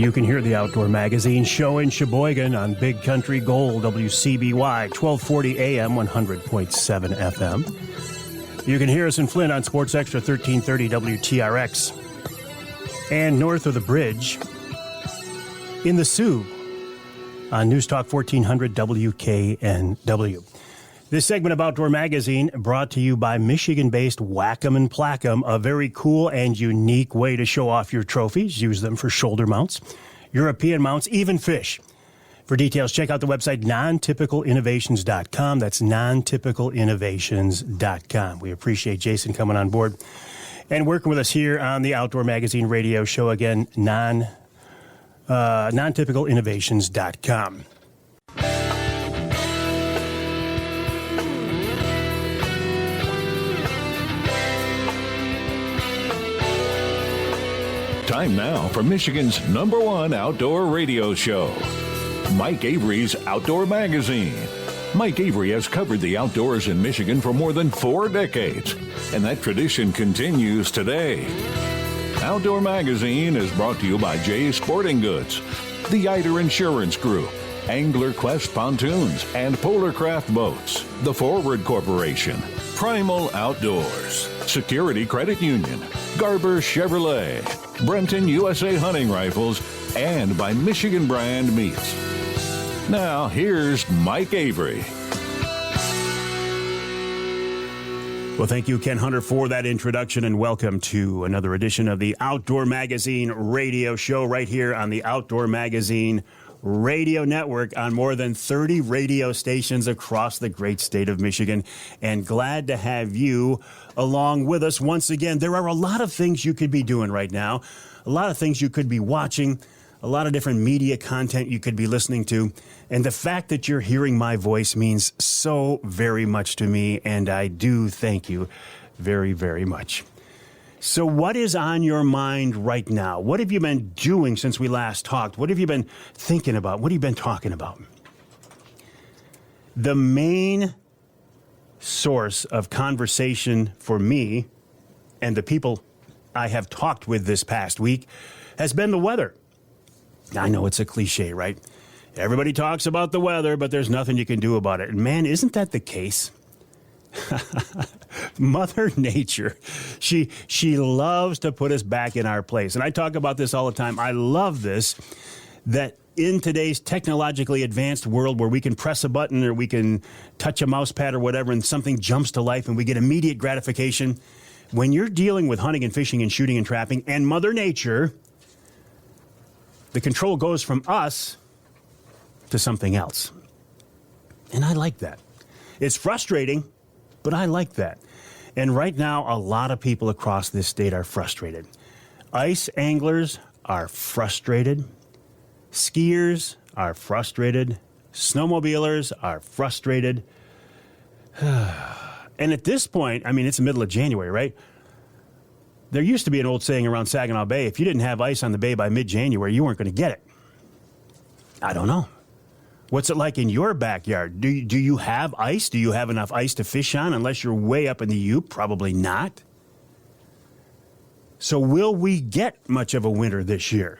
You can hear the Outdoor Magazine show in Sheboygan on Big Country Gold, WCBY, 1240 AM, 100.7 FM. You can hear us in Flint on Sports Extra 1330 WTRX. And north of the bridge, in the Sioux, on News Talk 1400 WKNW. This segment of Outdoor Magazine brought to you by Michigan-based Whack-'em and Plack-'em, a very cool and unique way to show off your trophies. Use them for shoulder mounts, European mounts, even fish. For details, check out the website nontypicalinnovations.com. That's nontypicalinnovations.com. We appreciate Jason coming on board and working with us here on the Outdoor Magazine radio show. Again, nontypicalinnovations.com. Time now for Michigan's #1 outdoor radio show, Mike Avery's Outdoor Magazine. Mike Avery has covered the outdoors in Michigan for more than 4 decades, and that tradition continues today. Outdoor Magazine is brought to you by Jay's Sporting Goods, the Eider Insurance Group, Angler Quest Pontoons and Polar Craft Boats, the Forward Corporation, Primal Outdoors, Security Credit Union, Garber Chevrolet, Brenton USA Hunting Rifles, and by Michigan Brand Meats. Now, here's Mike Avery. Well, thank you, Ken Hunter, for that introduction, and welcome to another edition of the Outdoor Magazine radio show right here on the Outdoor Magazine radio network on more than 30 radio stations across the great state of Michigan. And glad to have you along with us once again. There are a lot of things you could be doing right now, a lot of things you could be watching, a lot of different media content you could be listening to. And the fact that you're hearing my voice means so very much to me, and I do thank you very, very much. So what is on your mind right now? What have you been doing since we last talked? What have you been thinking about? What have you been talking about? The main source of conversation for me and the people I have talked with this past week has been the weather. I know it's a cliche, right? Everybody talks about the weather, but there's nothing you can do about it. And man, isn't that the case? Mother Nature, she loves to put us back in our place. And I talk about this all the time. I love this, that in today's technologically advanced world where we can press a button or we can touch a mouse pad or whatever and something jumps to life and we get immediate gratification. When you're dealing with hunting and fishing and shooting and trapping and Mother Nature, the control goes from us to something else. And I like that. It's frustrating, but I like that. And right now, a lot of people across this state are frustrated. Ice anglers are frustrated. Skiers are frustrated. Snowmobilers are frustrated. And at this point, I mean, it's the middle of January, right? There used to be an old saying around Saginaw Bay, if you didn't have ice on the bay by mid-January, you weren't going to get it. I don't know. What's it like in your backyard? Do you have ice? Do you have enough ice to fish on? Unless you're way up in the U, probably not. So will we get much of a winter this year?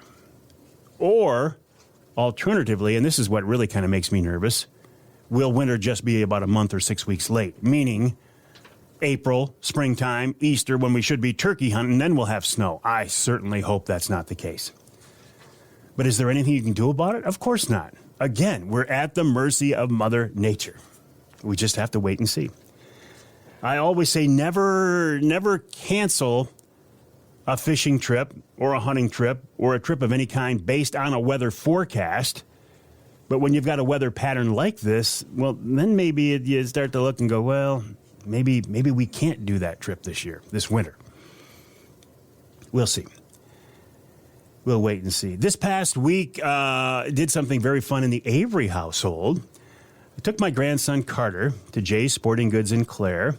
Or, alternatively, and this is what really kind of makes me nervous, will winter just be about a month or 6 weeks late? Meaning April, springtime, Easter, when we should be turkey hunting, then we'll have snow. I certainly hope that's not the case. But is there anything you can do about it? Of course not. Again, we're at the mercy of Mother Nature. We just have to wait and see. I always say never cancel a fishing trip or a hunting trip or a trip of any kind based on a weather forecast. But when you've got a weather pattern like this, well, then maybe you start to look and go, well, maybe we can't do that trip this year, this winter. We'll see. We'll wait and see. This past week, did something very fun in the Avery household. I took my grandson Carter to Jay's Sporting Goods in Clare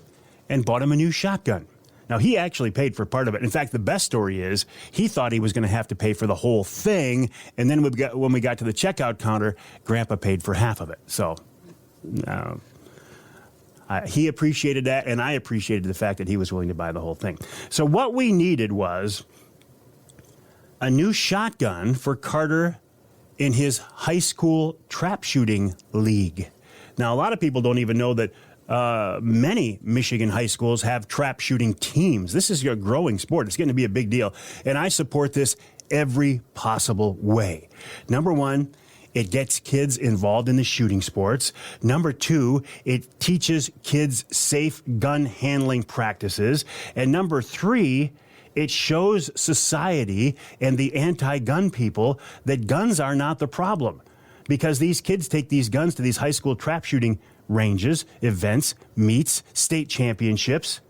and bought him a new shotgun. Now, he actually paid for part of it. In fact, the best story is he thought he was going to have to pay for the whole thing. And then when we got to the checkout counter, Grandpa paid for half of it. So he appreciated that, and I appreciated the fact that he was willing to buy the whole thing. So what we needed was a new shotgun for Carter in his high school trap shooting league. Now, a lot of people don't even know that many Michigan high schools have trap shooting teams. This is a growing sport. It's getting to be a big deal. And I support this every possible way. Number one, it gets kids involved in the shooting sports. Number two, it teaches kids safe gun handling practices. And number three, it shows society and the anti-gun people that guns are not the problem. Because these kids take these guns to these high school trap shooting ranges, events, meets, state championships.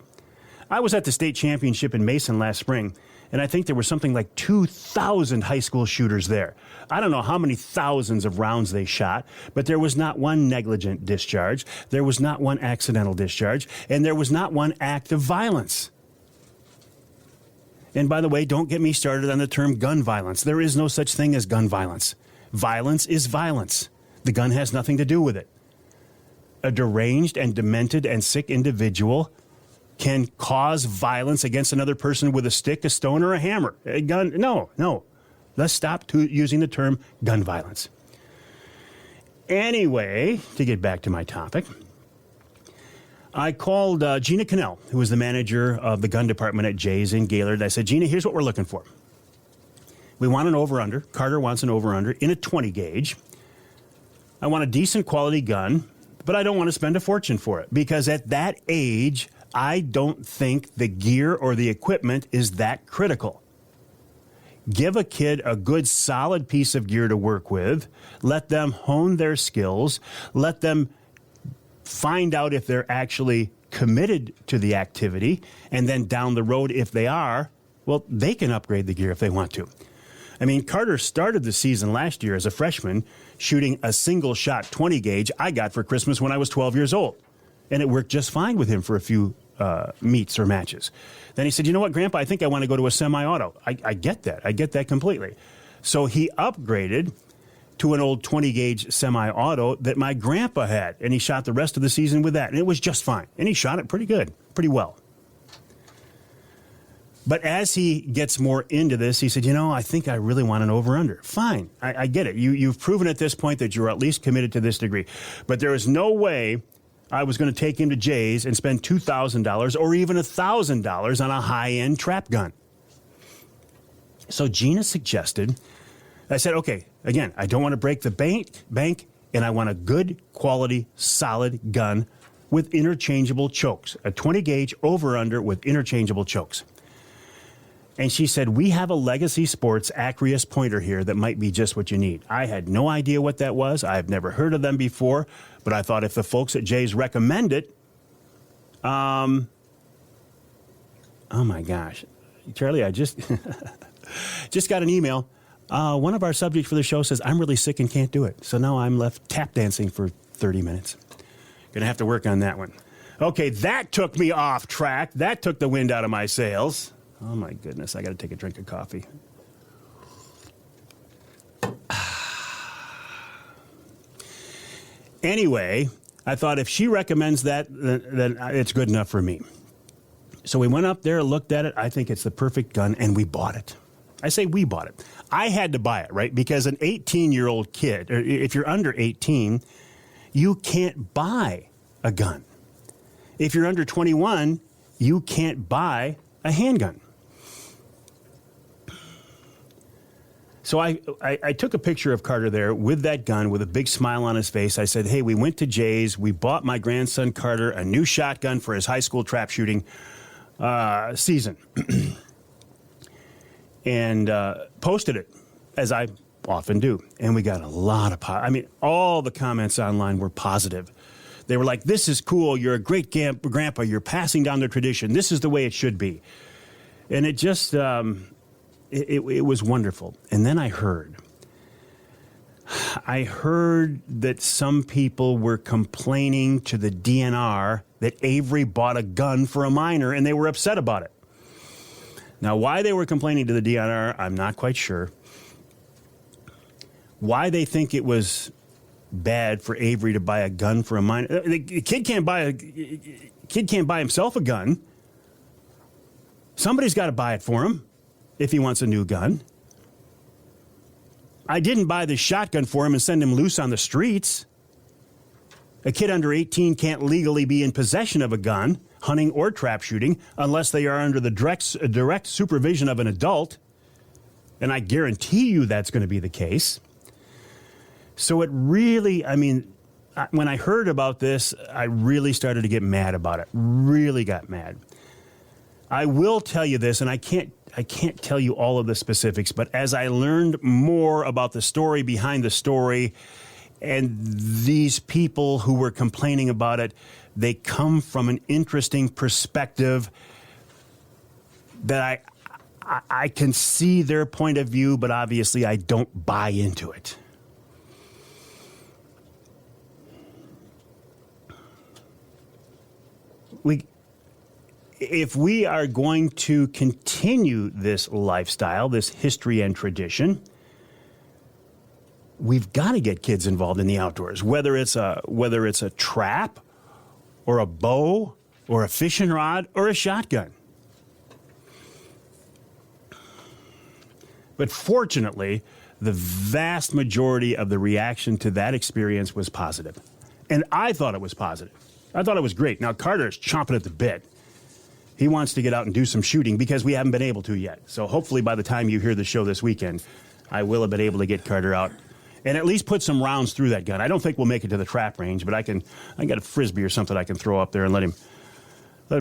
I was at the state championship in Mason last spring, and I think there were something like 2,000 high school shooters there. I don't know how many thousands of rounds they shot, but there was not one negligent discharge, there was not one accidental discharge, and there was not one act of violence. And by the way, don't get me started on the term gun violence. There is no such thing as gun violence. Violence is violence. The gun has nothing to do with it. A deranged and demented and sick individual can cause violence against another person with a stick, a stone, or a hammer. A gun, no. Let's stop using the term gun violence. Anyway, to get back to my topic, I called Gina Cannell, who was the manager of the gun department at Jay's in Gaylord. I said, Gina, here's what we're looking for. We want an over-under. Carter wants an over-under in a 20 gauge. I want a decent quality gun, but I don't want to spend a fortune for it because at that age, I don't think the gear or the equipment is that critical. Give a kid a good, solid piece of gear to work with. Let them hone their skills. Let them find out if they're actually committed to the activity. And then down the road, if they are, well, they can upgrade the gear if they want to. I mean, Carter started the season last year as a freshman shooting a single-shot 20 gauge I got for Christmas when I was 12 years old. And it worked just fine with him for a few meets or matches. Then he said, you know what, Grandpa, I think I want to go to a semi-auto. I get that. I get that completely. So he upgraded to an old 20-gauge semi-auto that my grandpa had, and he shot the rest of the season with that, and it was just fine. And he shot it pretty good, pretty well. But as he gets more into this, he said, you know, I think I really want an over-under. Fine, I get it. You've proven at this point that you're at least committed to this degree. But there is no way I was going to take him to Jay's and spend $2,000 or even $1,000 on a high-end trap gun. So Gina suggested, I said, okay, again, I don't want to break the bank, and I want a good quality, solid gun with interchangeable chokes. A 20-gauge over-under with interchangeable chokes. And she said, we have a Legacy Sports Acreus pointer here that might be just what you need. I had no idea what that was. I've never heard of them before, but I thought if the folks at Jay's recommend it, oh my gosh. Charlie, I just got an email. One of our subjects for the show says, I'm really sick and can't do it. So now I'm left tap dancing for 30 minutes. Going to have to work on that one. Okay, that took me off track. That took the wind out of my sails. Oh, my goodness. I got to take a drink of coffee. Anyway, I thought if she recommends that, then it's good enough for me. So we went up there, looked at it. I think it's the perfect gun, and we bought it. I say we bought it. I had to buy it, right? Because an 18-year-old kid, or if you're under 18, you can't buy a gun. If you're under 21, you can't buy a handgun. So I took a picture of Carter there with that gun with a big smile on his face. I said, hey, we went to Jay's. We bought my grandson Carter a new shotgun for his high school trap shooting season. And posted it, as I often do. And we got a lot of, all the comments online were positive. They were like, this is cool. You're a great grandpa. You're passing down the tradition. This is the way it should be. And it just... It was wonderful. And then I heard that some people were complaining to the DNR that Avery bought a gun for a minor, and they were upset about it. Now, why they were complaining to the DNR, I'm not quite sure. Why they think it was bad for Avery to buy a gun for a minor. The kid can't buy himself a gun. Somebody's got to buy it for him if he wants a new gun. I didn't buy the shotgun for him and send him loose on the streets. A kid under 18 can't legally be in possession of a gun, hunting or trap shooting, unless they are under the direct supervision of an adult. And I guarantee you that's going to be the case. So it really, when I heard about this, I really started to get mad about it. Really got mad. I will tell you this, and I can't tell you all of the specifics, but as I learned more about the story behind the story and these people who were complaining about it, they come from an interesting perspective that I can see their point of view, but obviously I don't buy into it. If we are going to continue this lifestyle, this history and tradition, we've got to get kids involved in the outdoors, whether it's a trap or a bow or a fishing rod or a shotgun. But fortunately, the vast majority of the reaction to that experience was positive. And I thought it was positive. I thought it was great. Now, Carter is chomping at the bit. He wants to get out and do some shooting because we haven't been able to yet. So hopefully by the time you hear the show this weekend, I will have been able to get Carter out and at least put some rounds through that gun. I don't think we'll make it to the trap range, but I got a Frisbee or something I can throw up there and let him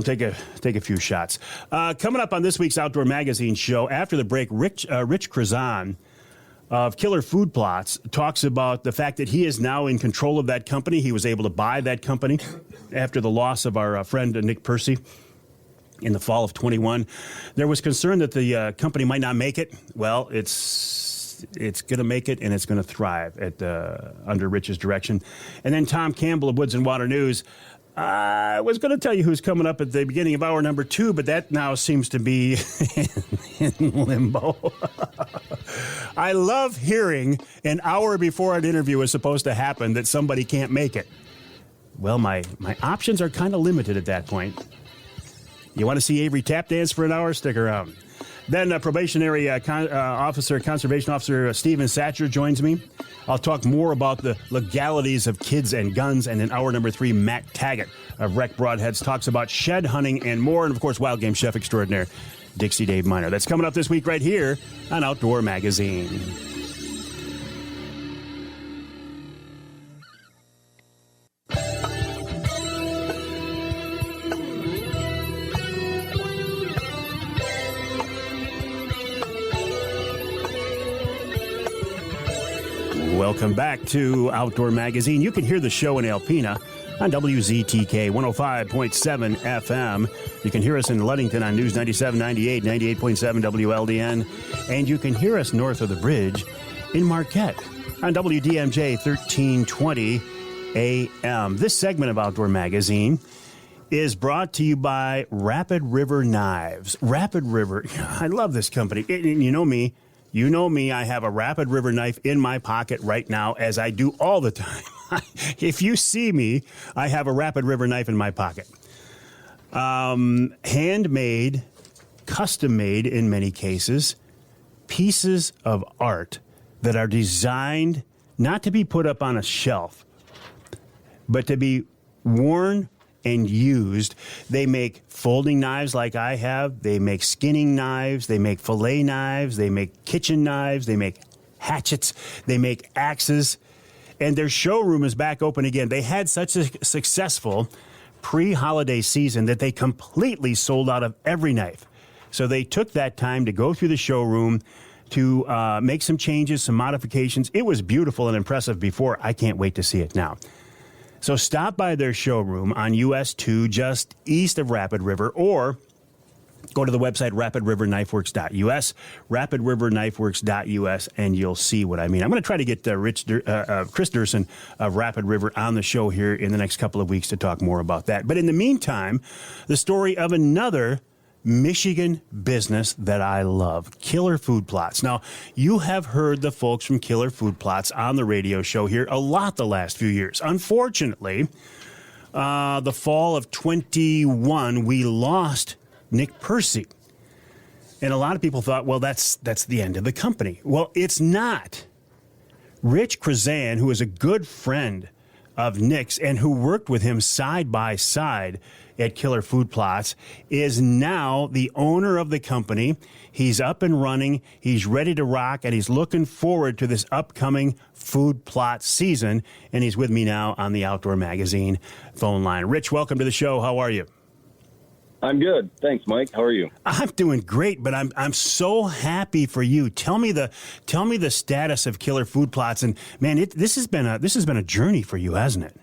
take a few shots. Coming up on this week's Outdoor Magazine show, after the break, Rich Chrzan of Killer Food Plots talks about the fact that he is now in control of that company. He was able to buy that company after the loss of our friend Nick Percy in the fall of 21. There was concern that the company might not make it. Well, it's going to make it, and it's going to thrive under Rich's direction. And then Tom Campbell of Woods-n-Waternews. I was going to tell you who's coming up at the beginning of hour number 2, but that now seems to be in limbo. I love hearing an hour before an interview is supposed to happen that somebody can't make it. Well, my options are kind of limited at that point. You want to see Avery tap dance for an hour? Stick around. Then Probationary Conservation Officer Stephen Satjar joins me. I'll talk more about the legalities of kids and guns. And in hour number 3, Matt Tagget of Rek Broadheads talks about shed hunting and more. And, of course, wild game chef extraordinaire Dixie Dave Minar. That's coming up this week right here on Outdoor Magazine. Welcome back to Outdoor Magazine. You can hear the show in Alpena on WZTK 105.7 FM. You can hear us in Ludington on News 97.98, 98.7 WLDN. And you can hear us north of the bridge in Marquette on WDMJ 1320 AM. This segment of Outdoor Magazine is brought to you by Rapid River Knives. Rapid River, I love this company. You know me. You know me, I have a Rapid River knife in my pocket right now, as I do all the time. If you see me, I have a Rapid River knife in my pocket. Handmade, custom-made in many cases, pieces of art that are designed not to be put up on a shelf, but to be worn and used. They make folding knives like I have. They make skinning knives. They make fillet knives. They make kitchen knives. They make hatchets. They make axes. And their showroom is back open again. They had such a successful pre-holiday season that they completely sold out of every knife. So they took that time to go through the showroom to make some changes, some modifications. It was beautiful and impressive before. I can't wait to see it now. So stop by their showroom on US 2, just east of Rapid River, or go to the website rapidriverknifeworks.us, rapidriverknifeworks.us, and you'll see what I mean. I'm going to try to get Chris Durson of Rapid River on the show here in the next couple of weeks to talk more about that. But in the meantime, the story of another Michigan business that I love, Killer Food Plots. Now, you have heard the folks from Killer Food Plots on the radio show here a lot the last few years. Unfortunately, the fall of 21, we lost Nick Percy. And a lot of people thought, well, that's the end of the company. Well, it's not. Rich Chrzan, who is a good friend of Nick's and who worked with him side by side at Killer Food Plots, is now the owner of the company. He's up and running. He's ready to rock, and he's looking forward to this upcoming food plot season. And he's with me now on the Outdoor Magazine phone line. Rich, welcome to the show. How are you? I'm good. Thanks, Mike. How are you? I'm doing great, but I'm so happy for you. Tell me the status of Killer Food Plots, and man, this has been a journey for you, hasn't it?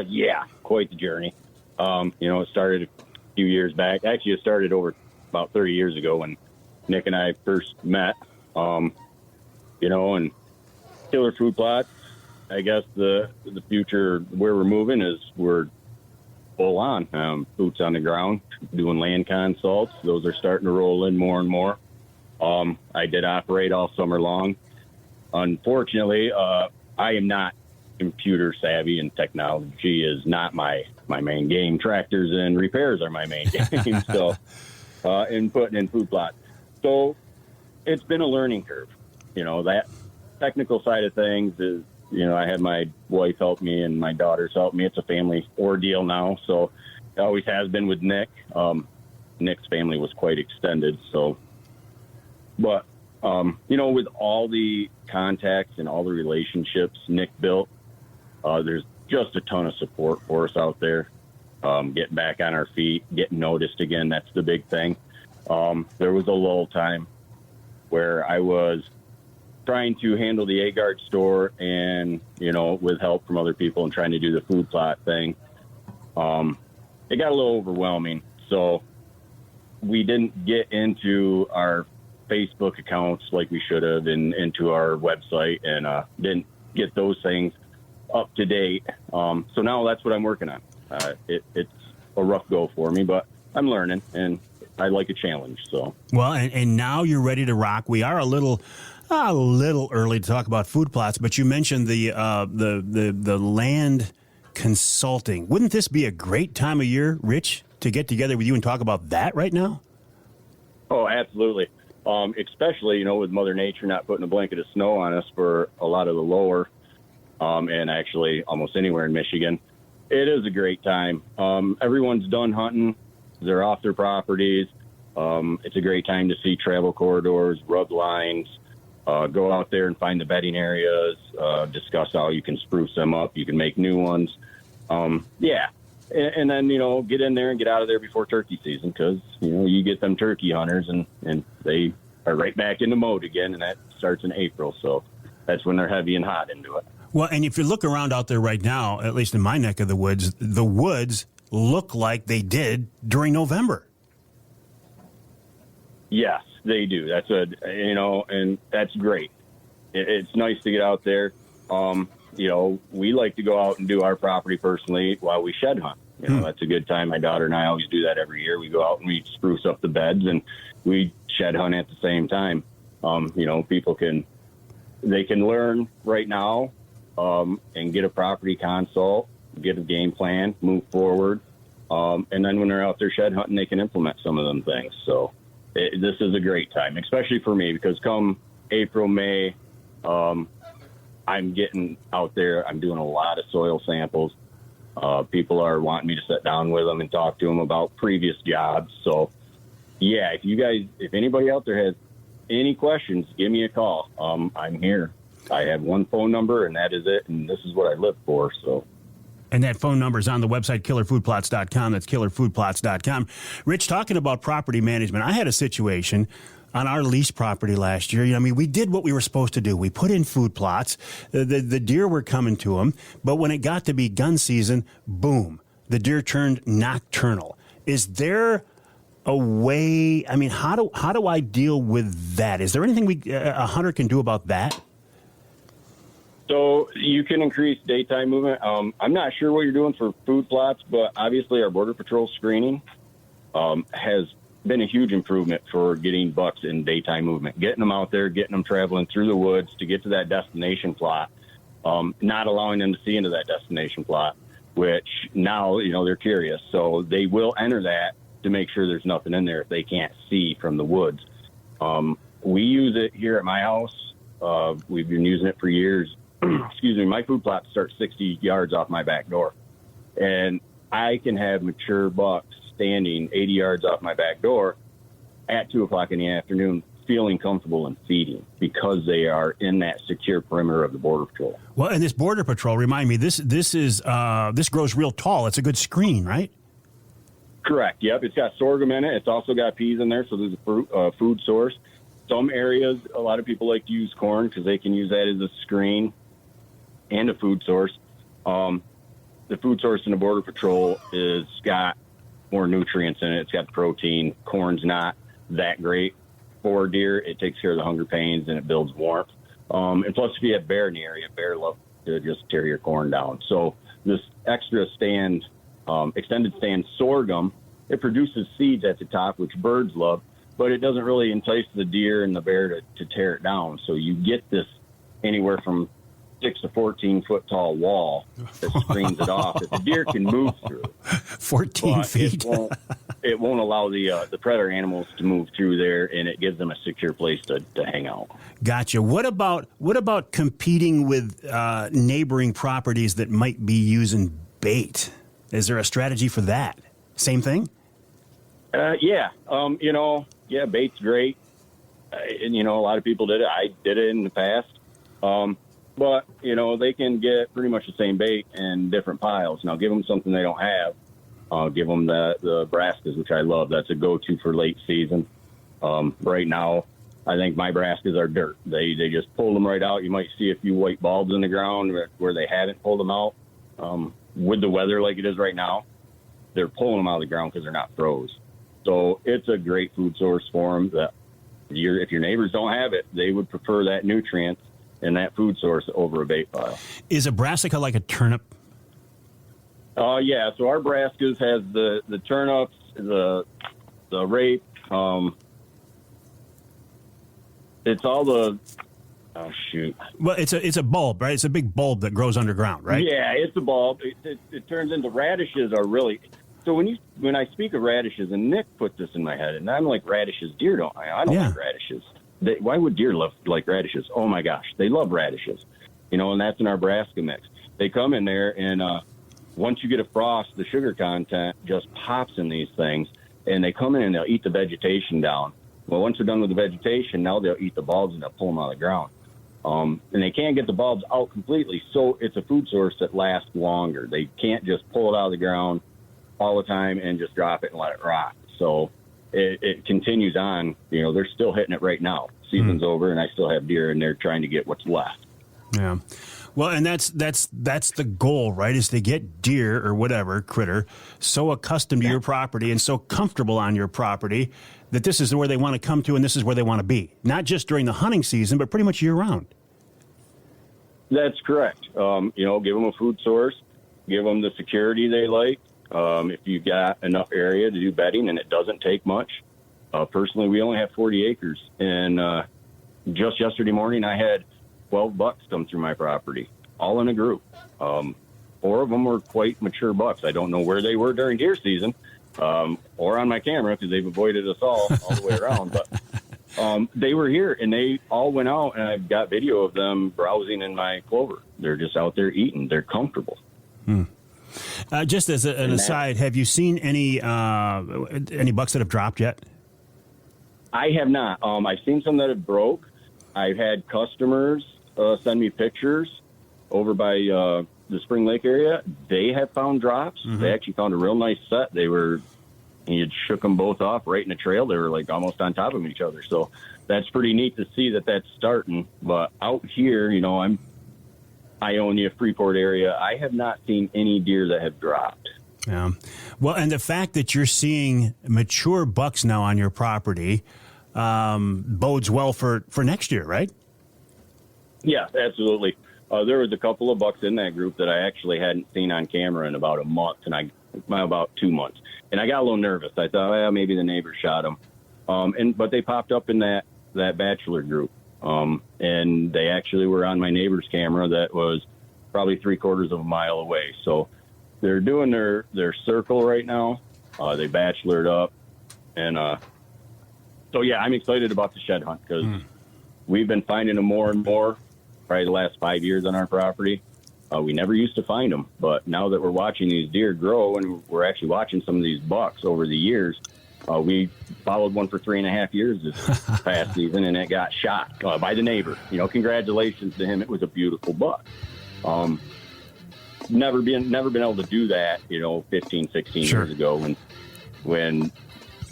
Yeah, quite the journey. It started a few years back. Actually, it started over about 30 years ago when Nick and I first met. And Killer Food Plots, I guess the future where we're moving is we're full on, boots on the ground, doing land consults. Those are starting to roll in more and more. I did operate all summer long. Unfortunately, I am not computer savvy, and technology is not my main game. Tractors and repairs are my main game. So, in putting in food plots. So it's been a learning curve. That technical side of things is, I had my wife help me and my daughters help me. It's a family ordeal now. So it always has been with Nick. Nick's family was quite extended. So, but, with all the contacts and all the relationships Nick built, there's just a ton of support for us out there. Getting back on our feet, getting noticed again. That's the big thing. There was a lull time where I was trying to handle the A-Guard store and, with help from other people and trying to do the food plot thing. It got a little overwhelming. So we didn't get into our Facebook accounts like we should have and into our website and didn't get those things up to date. So now that's what I'm working on. It's a rough go for me, but I'm learning and I like a challenge. So well, and now you're ready to rock. We are a little early to talk about food plots, but you mentioned the land consulting. Wouldn't this be a great time of year, Rich, to get together with you and talk about that right now? Oh, absolutely. Especially, with Mother Nature not putting a blanket of snow on us for a lot of the lower, and actually almost anywhere in Michigan. It is a great time. Everyone's done hunting. They're off their properties. It's a great time to see travel corridors, rub lines, go out there and find the bedding areas, discuss how you can spruce them up. You can make new ones. Yeah. And then, get in there and get out of there before turkey season because, you get them turkey hunters and they are right back in the mode again, and that starts in April. So that's when they're heavy and hot into it. Well, and if you look around out there right now, at least in my neck of the woods look like they did during November. Yes, they do. That's and that's great. It's nice to get out there. We like to go out and do our property personally while we shed hunt. That's a good time. My daughter and I always do that every year. We go out and we spruce up the beds and we shed hunt at the same time. People can learn right now and get a property consult, get a game plan, move forward. And then when they're out there shed hunting, they can implement some of them things. So this is a great time, especially for me, because come April, May, I'm getting out there. I'm doing a lot of soil samples. People are wanting me to sit down with them and talk to them about previous jobs. So, yeah, if anybody out there has any questions, give me a call. I'm here. I have one phone number, and that is it, and this is what I live for. So. And that phone number is on the website, killerfoodplots.com. That's killerfoodplots.com. Rich, talking about property management, I had a situation on our lease property last year. We did what we were supposed to do. We put in food plots. The deer were coming to them. But when it got to be gun season, boom, the deer turned nocturnal. Is there a way? How do I deal with that? Is there anything a hunter can do about that? So you can increase daytime movement. I'm not sure what you're doing for food plots, but obviously our Border Patrol screening has been a huge improvement for getting bucks in daytime movement, getting them out there, getting them traveling through the woods to get to that destination plot, not allowing them to see into that destination plot, which now, they're curious. So they will enter that to make sure there's nothing in there if they can't see from the woods. We use it here at my house We've been using it for years. Excuse me. My food plot starts 60 yards off my back door, and I can have mature bucks standing 80 yards off my back door at 2 o'clock in the afternoon, feeling comfortable and feeding because they are in that secure perimeter of the Border Patrol. Well, and this Border Patrol, remind me, this grows real tall. It's a good screen, right? Correct. Yep. It's got sorghum in it. It's also got peas in there, so there's a food source. Some areas, a lot of people like to use corn because they can use that as a screen and a food source. The food source in the Border Patrol is got more nutrients in it. It's got protein. Corn's not that great for deer. It takes care of the hunger pains and it builds warmth. And plus, if you have bear in the area, bear love to just tear your corn down. So this extra stand, extended stand sorghum, it produces seeds at the top, which birds love, but it doesn't really entice the deer and the bear to tear it down. So you get this anywhere from 6 to 14 foot tall wall that screens it off that the deer can move through. 14 feet. It won't allow the predator animals to move through there, and it gives them a secure place to hang out. Gotcha. What about competing with neighboring properties that might be using bait? Is there a strategy for that? Same thing? Yeah. Bait's great. And, a lot of people did it. I did it in the past. But, they can get pretty much the same bait in different piles. Now, give them something they don't have. Give them the Braskas, which I love. That's a go-to for late season. Right now, I think my Braskas are dirt. They just pull them right out. You might see a few white bulbs in the ground where they haven't pulled them out. With the weather like it is right now, they're pulling them out of the ground because they're not froze. So it's a great food source for them. That if your neighbors don't have it, they would prefer that nutrient and that food source over a bait pile. Is a brassica like a turnip? Yeah. So our Braskas has the turnips, the rape. It's all the. Oh shoot! Well, it's a bulb, right? It's a big bulb that grows underground, right? Yeah, it's a bulb. It turns into radishes. Are really. So when I speak of radishes, and Nick put this in my head, and I'm like, radishes, deer don't. I don't like radishes. Why would deer like radishes? Oh my gosh, they love radishes. And that's in our Brassica mix. They come in there, and once you get a frost, the sugar content just pops in these things, and they come in and they'll eat the vegetation down. Well, once they're done with the vegetation, now they'll eat the bulbs and they'll pull them out of the ground. And they can't get the bulbs out completely, so it's a food source that lasts longer. They can't just pull it out of the ground all the time and just drop it and let it rot. So it continues on. They're still hitting it right now. Season's over, and I still have deer in there trying to get what's left. Yeah. Well, and that's the goal, right? Is to get deer or whatever critter so accustomed to your property and so comfortable on your property that this is where they want to come to and this is where they want to be. Not just during the hunting season, but pretty much year round. That's correct. Give them a food source, give them the security they like. If you've got enough area to do bedding, and it doesn't take much. Personally, we only have 40 acres, and just yesterday morning I had 12 bucks come through my property, all in a group. 4 of them were quite mature bucks. I don't know where they were during deer season or on my camera because they've avoided us all the way around. But they were here, and they all went out, and I've got video of them browsing in my clover. They're just out there eating. They're comfortable. Just as an aside, have you seen any bucks that have dropped yet? I have not. I've seen some that have broke. I've had customers send me pictures over by the Spring Lake area. They have found drops. Mm-hmm. They actually found a real nice set. He had shook them both off right in the trail. They were like almost on top of each other. So that's pretty neat to see that that's starting. But out here, Ionia, Freeport area, I have not seen any deer that have dropped. Yeah. Well, and the fact that you're seeing mature bucks now on your property bodes well for next year, right? Yeah, absolutely. There was a couple of bucks in that group that I actually hadn't seen on camera in about a month, about 2 months. And I got a little nervous. I thought, maybe the neighbor shot them. But they popped up in that bachelor group. And they actually were on my neighbor's camera that was probably 3/4 of a mile away. So they're doing their circle right now. They bachelored up. And so, yeah, I'm excited about the shed hunt because we've been finding them more and more, probably the last 5 years on our property. We never used to find them, but now that we're watching these deer grow and we're actually watching some of these bucks over the years, we followed one for 3.5 years this past season, and it got shot by the neighbor. Congratulations to him. It was a beautiful buck. Never been able to do that, 15, 16 years ago when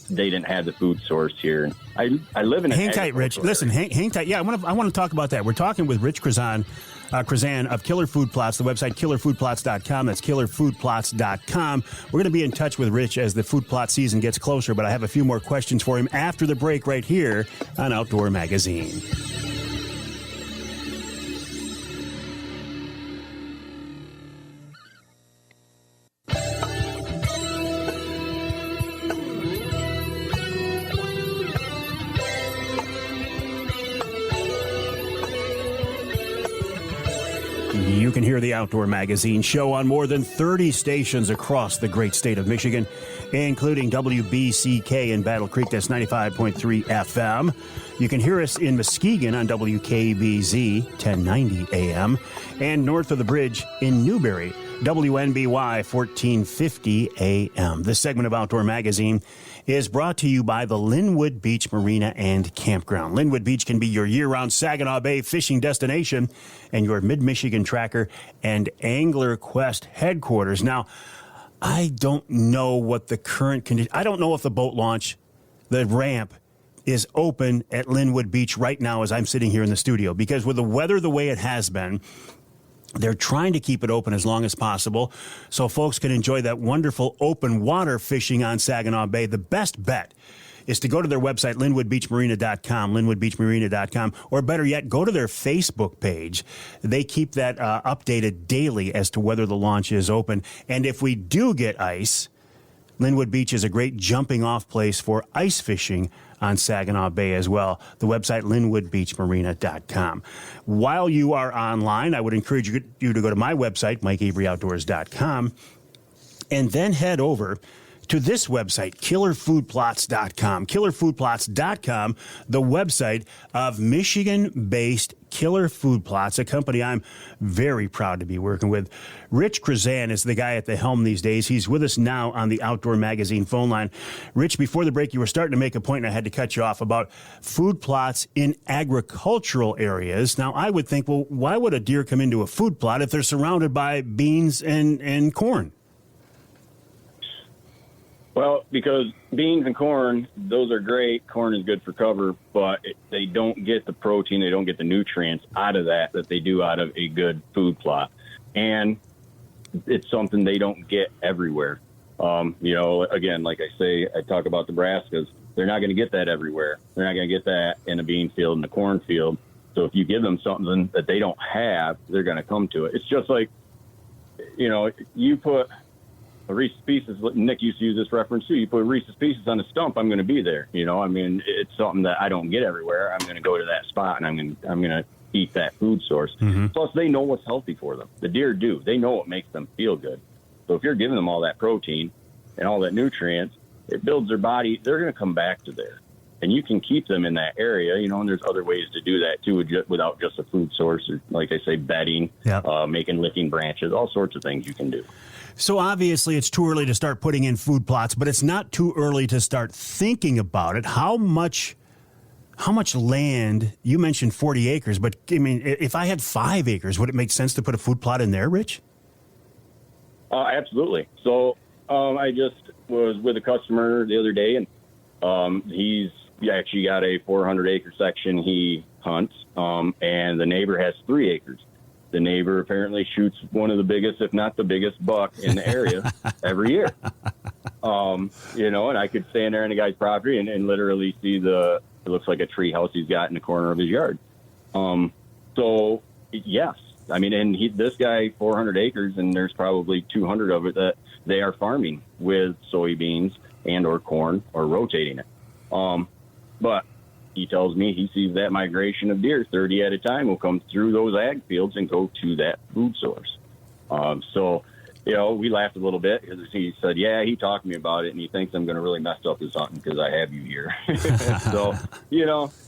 they didn't have the food source here. And I live in an hang tight, Rich. area. Listen, hang tight. Yeah, I want to talk about that. We're talking with Rich Chrzan of Killer Food Plots, the website killerfoodplots.com. That's killerfoodplots.com. We're going to be in touch with Rich as the food plot season gets closer, but I have a few more questions for him after the break right here on Outdoor Magazine. You can hear the Outdoor Magazine show on more than 30 stations across the great state of Michigan, including WBCK in Battle Creek, that's 95.3 FM. You can hear us in Muskegon on WKBZ, 1090 AM, and north of the bridge in Newberry, WNBY, 1450 AM. This segment of Outdoor Magazine is brought to you by the Linwood Beach Marina and Campground. Linwood Beach can be your year-round Saginaw Bay fishing destination and your mid-Michigan tracker and Angler Quest headquarters. Now, I don't know what the current condition... I don't know if the boat launch, the ramp, is open at Linwood Beach right now as I'm sitting here in the studio, because with the weather the way it has been, they're trying to keep it open as long as possible so folks can enjoy that wonderful open water fishing on Saginaw Bay. The best bet is to go to their website, linwoodbeachmarina.com, linwoodbeachmarina.com, or better yet, go to their Facebook page. They keep that updated daily as to whether the launch is open. And if we do get ice, Linwood Beach is a great jumping off place for ice fishing on Saginaw Bay as well. The website, linwoodbeachmarina.com. While you are online, I would encourage you to go to my website, MikeAveryOutdoors.com, and then head over to this website, killerfoodplots.com. Killerfoodplots.com, the website of Michigan-based Killer Food Plots, a company I'm very proud to be working with. Rich Chrzan is the guy at the helm these days. He's with us now on the Outdoor Magazine phone line. Rich, before the break, you were starting to make a point, and I had to cut you off, about food plots in agricultural areas. Now, I would think, well, why would a deer come into a food plot if they're surrounded by beans and corn? Well, because beans and corn, those are great. Corn is good for cover, but they don't get the protein, they don't get the nutrients out of that they do out of a good food plot. And it's something they don't get everywhere. Again, like I say, I talk about Nebraskas. They're not going to get that everywhere. They're not going to get that in a bean field, in a corn field. So if you give them something that they don't have, they're going to come to it. It's just like, you put a Reese's Pieces, Nick used to use this reference too. You put Reese's Pieces on a stump, I'm going to be there. It's something that I don't get everywhere. I'm going to go to that spot and I'm going to eat that food source. Mm-hmm. Plus, they know what's healthy for them. The deer do. They know what makes them feel good. So if you're giving them all that protein and all that nutrients, it builds their body. They're going to come back to there. And you can keep them in that area, and there's other ways to do that too, without just a food source, or, like I say, bedding, making licking branches, all sorts of things you can do. So obviously it's too early to start putting in food plots, but it's not too early to start thinking about it. How much land, you mentioned 40 acres, but I mean, if I had 5 acres, would it make sense to put a food plot in there, Rich? Absolutely. So I just was with a customer the other day, and he's actually got a 400-acre section he hunts, and the neighbor has 3 acres. The neighbor apparently shoots one of the biggest, if not the biggest, buck in the area every year. And I could stand there on the guy's property and literally see it looks like a tree house he's got in the corner of his yard. So, yes. I mean, and this guy, 400 acres, and there's probably 200 of it that they are farming with soybeans and or corn or rotating it. But he tells me he sees that migration of deer, 30 at a time, will come through those ag fields and go to that food source. So we laughed a little bit because he said, yeah, he talked to me about it, and he thinks I'm going to really mess up his hunting because I have you here. So,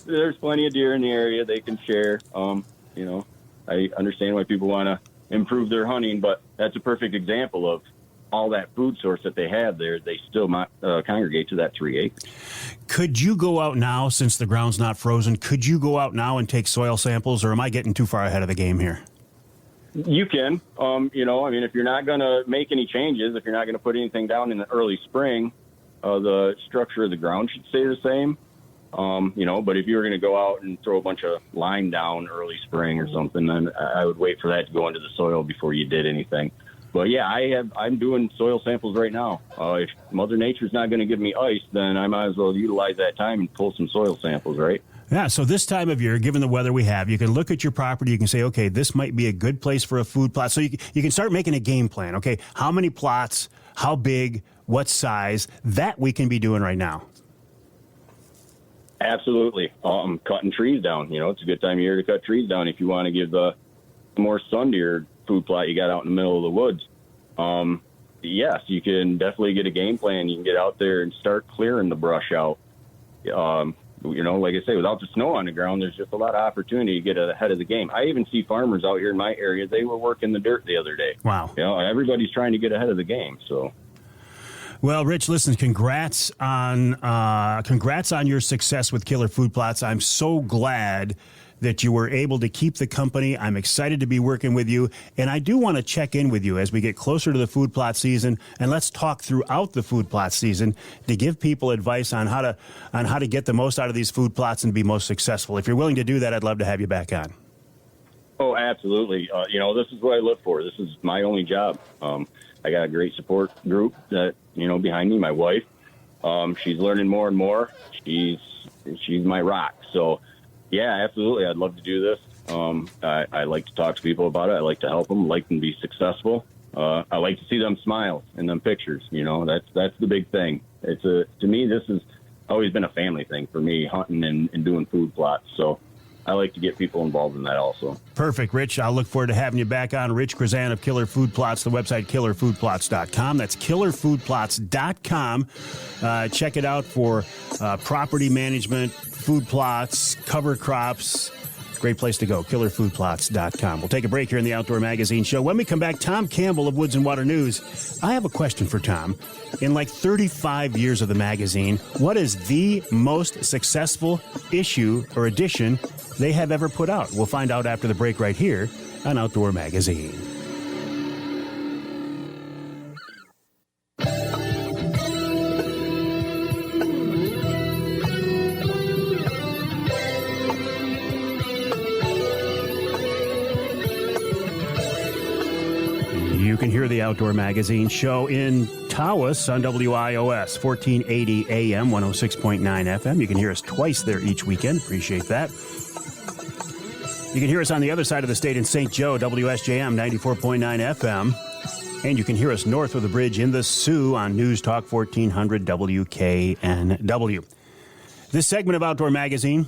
there's plenty of deer in the area. They can share. I understand why people want to improve their hunting, but that's a perfect example of all that food source that they have there. They still might congregate to that 3 acres. Could you go out now, since the ground's not frozen, could you go out now and take soil samples, or am I getting too far ahead of the game here? You can. If you're not going to make any changes, if you're not going to put anything down in the early spring, the structure of the ground should stay the same. But if you were going to go out and throw a bunch of lime down early spring or something, then I would wait for that to go into the soil before you did anything. But yeah, I'm doing soil samples right now. If Mother Nature's not going to give me ice, then I might as well utilize that time and pull some soil samples, right? Yeah, so this time of year, given the weather we have, you can look at your property, you can say, okay, this might be a good place for a food plot. So you can start making a game plan, okay? How many plots, how big, what size, that we can be doing right now. Absolutely. Cutting trees down. It's a good time of year to cut trees down if you want to give more sun to your food plot you got out in the middle of the woods. Yes, you can definitely get a game plan. You can get out there and start clearing the brush out. Like I say, without the snow on the ground, there's just a lot of opportunity to get ahead of the game. I even see farmers out here in my area. They were working the dirt the other day. Wow. Everybody's trying to get ahead of the game. So. Well, Rich, listen, congrats on your success with Killer Food Plots. I'm so glad that you were able to keep the company. I'm excited to be working with you. And I do want to check in with you as we get closer to the food plot season. And let's talk throughout the food plot season to give people advice on how to get the most out of these food plots and be most successful. If you're willing to do that, I'd love to have you back on. Oh, absolutely. This is what I live for. This is my only job. I got a great support group that, behind me, my wife. She's learning more and more. She's my rock. So, yeah, absolutely. I'd love to do this. I like to talk to people about it. I like to help them, like them to be successful. I like to see them smile in them pictures. That's the big thing. To me, this has always been a family thing for me, hunting and doing food plots. So I like to get people involved in that also. Perfect, Rich. I'll look forward to having you back on. Rich Chrzan of Killer Food Plots, the website killerfoodplots.com. That's killerfoodplots.com. Check it out for property management, food plots, cover crops. Great place to go, killerfoodplots.com. We'll take a break here in the Outdoor Magazine Show. When we come back, Tom Campbell of Woods-n-Waternews. I have a question for Tom. In 35 years of the magazine, what is the most successful issue or edition they have ever put out? We'll find out after the break right here on Outdoor Magazine. You can hear the Outdoor Magazine Show in Tawas on WIOS, 1480 AM, 106.9 FM. You can hear us twice there each weekend. Appreciate that. You can hear us on the other side of the state in St. Joe, WSJM, 94.9 FM. And you can hear us north of the bridge in the Sioux on News Talk 1400 WKNW. This segment of Outdoor Magazine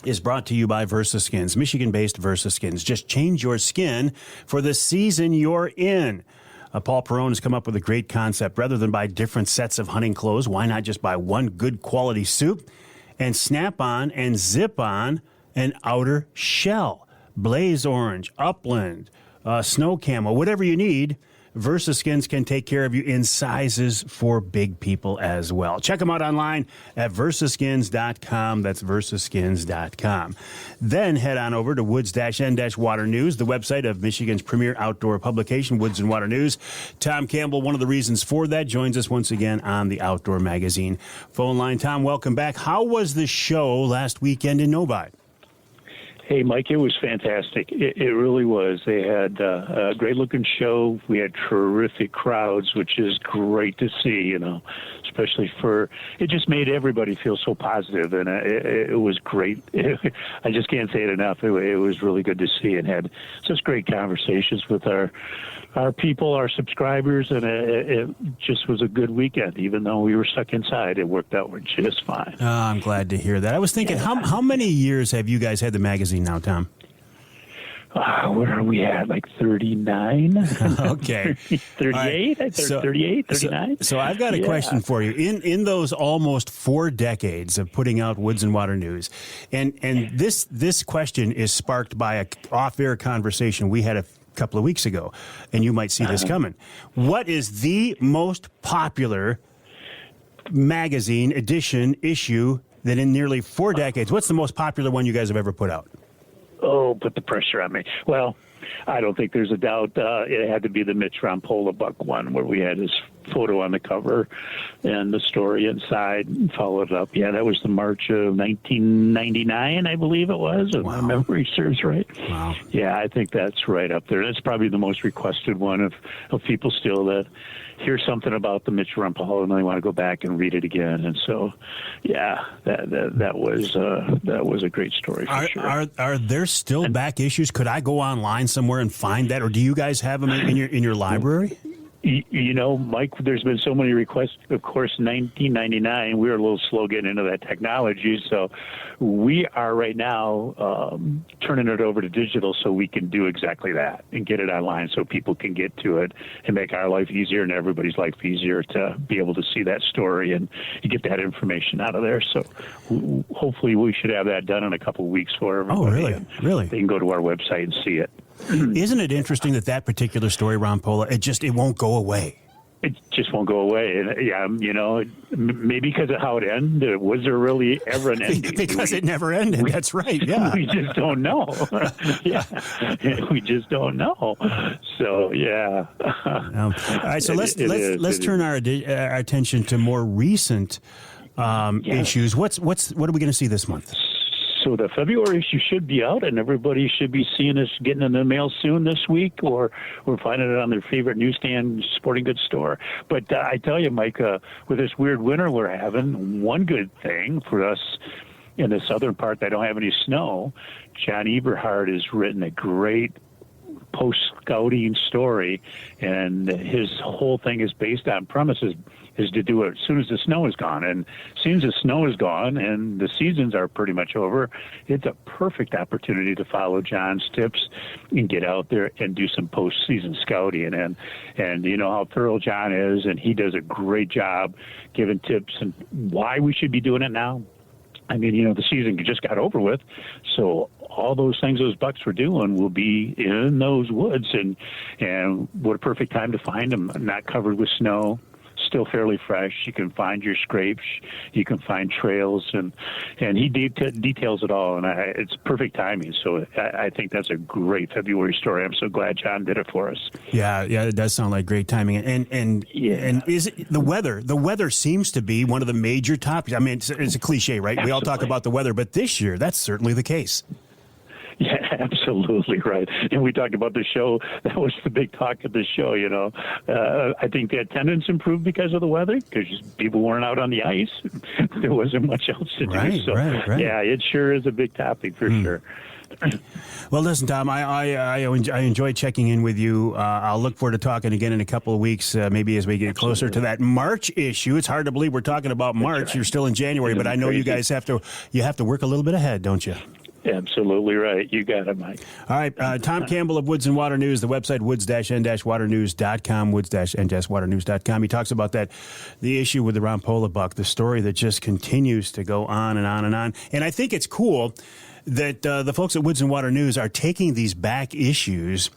is brought to you by VersaSkins, Michigan-based VersaSkins. Just change your skin for the season you're in. Paul Perrone has come up with a great concept. Rather than buy different sets of hunting clothes, why not just buy one good quality suit and snap on and zip on an outer shell? Blaze orange, upland, snow camo, whatever you need, VersaSkins can take care of you in sizes for big people as well. Check them out online at versaskins.com. That's versaskins.com. Then head on over to Woods-n-Waternews, the website of Michigan's premier outdoor publication, Woods-n-Waternews. Tom Campbell, one of the reasons for that, joins us once again on the Outdoor Magazine phone line. Tom, welcome back. How was the show last weekend in Novi? Hey, Mike, it was fantastic. It really was. They had a great-looking show. We had terrific crowds, which is great to see, especially it just made everybody feel so positive, and it was great. I just can't say it enough. It was really good to see, and had such great conversations with our people, our subscribers, and it just was a good weekend. Even though we were stuck inside, it worked out just fine. I'm glad to hear that. I was thinking, how many years have you guys had the magazine now, Tom? What are we at? Like 39? Okay. 38? Right. 38, 39? So I've got a question for you. In those almost 4 decades of putting out Woods-n-Waternews, and this question is sparked by a off-air conversation we had a couple of weeks ago, and you might see this coming. What is the most popular magazine issue that in nearly 4 decades, what's the most popular one you guys have ever put out? Oh, put the pressure on me. Well, I don't think there's a doubt. It had to be the Mitch Rampola buck one where we had his photo on the cover and the story inside and followed up. Yeah, that was the March of 1999, I believe it was, if my memory serves right. Wow. Yeah, I think that's right up there. That's probably the most requested one of people still that hear something about the Mitch Rampola and they want to go back and read it again. And so, yeah, that was a great story for sure. Are there still back issues? Could I go online somewhere and find that, or do you guys have them in your library? You know, Mike, there's been so many requests. Of course, 1999, we were a little slow getting into that technology. So we are right now turning it over to digital so we can do exactly that and get it online so people can get to it and make our life easier and everybody's life easier to be able to see that story and get that information out of there. So hopefully we should have that done in a couple of weeks for everybody. Oh, really? Really? They can go to our website and see it. Isn't it interesting that particular story, Rampola, it won't go away? It just won't go away. And yeah, you know, maybe because of how it ended. Was there really ever an ending? Because it never ended. That's right. Yeah. We just don't know. Yeah. We just don't know. So, yeah. All right. So let's turn our attention to more recent issues. What are we going to see this month? So the February issue should be out, and everybody should be seeing us getting in the mail soon this week, or we're finding it on their favorite newsstand, sporting goods store. But I tell you, Mike, with this weird winter we're having, one good thing for us in the southern part that don't have any snow, John Eberhard has written a great post-scouting story, and his whole thing is based on premises is to do it as soon as the snow is gone. And as soon as the snow is gone and the seasons are pretty much over, it's a perfect opportunity to follow John's tips and get out there and do some postseason scouting. And you know how thorough John is, and he does a great job giving tips and why we should be doing it now. I mean, you know, the season just got over with, so all those things those bucks were doing will be in those woods, and what a perfect time to find them, not covered with snow, still fairly fresh. You can find your scrapes, you can find trails, and he details it all, and it's perfect timing. So I think that's a great February story. I'm so glad John did it for us. Yeah, it does sound like great timing. And is it the weather? The weather seems to be one of the major topics. I mean, it's a cliche, right? Absolutely. We all talk about the weather, but this year that's certainly the case. Yeah, absolutely right. And we talked about the show. That was the big talk of the show, you know. I think the attendance improved because of the weather, because people weren't out on the ice. There wasn't much else to do. So, right. Yeah, it sure is a big topic for sure. Well, listen, Tom, I enjoy checking in with you. I'll look forward to talking again in a couple of weeks, maybe as we get closer to that March issue. It's hard to believe we're talking about March. Right. You're still in January, but I know you guys have to work a little bit ahead, don't you? Absolutely right. You got it, Mike. All right. Tom Campbell of Woods-n-Waternews, the website woods-n-waternews.com, woods-n-waternews.com. He talks about the issue with the Rampola buck, the story that just continues to go on and on and on. And I think it's cool that the folks at Woods-n-Waternews are taking these back issues,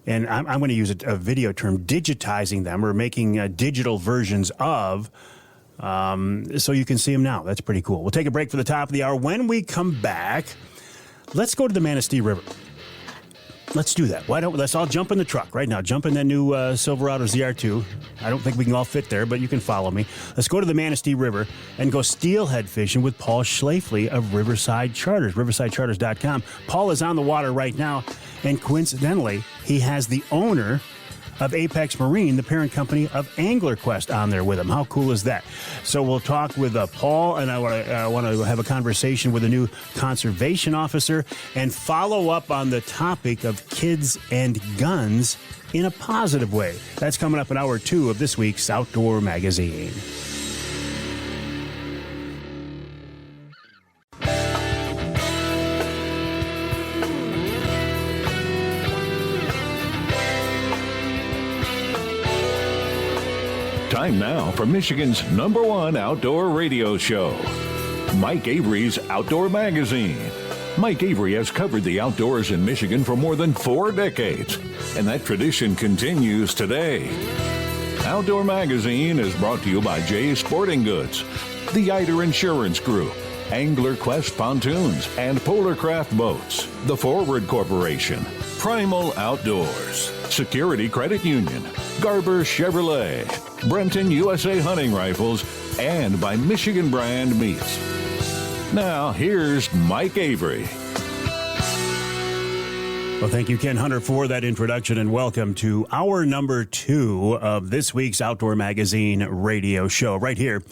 and I'm going to use a video term, digitizing them, or making digital versions of, so you can see them now. That's pretty cool. We'll take a break for the top of the hour. When we come back, let's go to the Manistee River. Let's do that. Let's all jump in the truck right now. Jump in that new Silverado ZR2. I don't think we can all fit there, but you can follow me. Let's go to the Manistee River and go steelhead fishing with Paul Schlafley of Riverside Charters, riversidecharters.com. Paul is on the water right now, and coincidentally, he has the owner of Apex Marine, the parent company of Angler Quest, on there with him. How cool is that? So we'll talk with Paul, and I want to have a conversation with a new conservation officer and follow up on the topic of kids and guns in a positive way. That's coming up in hour 2 of this week's Outdoor Magazine. Time now for Michigan's #1 outdoor radio show, Mike Avery's Outdoor Magazine. Mike Avery has covered the outdoors in Michigan for more than 4 decades, and that tradition continues today. Outdoor Magazine is brought to you by Jay's Sporting Goods, the Eider Insurance Group, Angler Quest Pontoons and Polarcraft Boats, the Forward Corporation, Primal Outdoors, Security Credit Union, Garber Chevrolet, Brenton USA Hunting Rifles, and by Michigan Brand Meats. Now, here's Mike Avery. Well, thank you, Ken Hunter, for that introduction, and welcome to hour number 2 of this week's Outdoor Magazine radio show, right here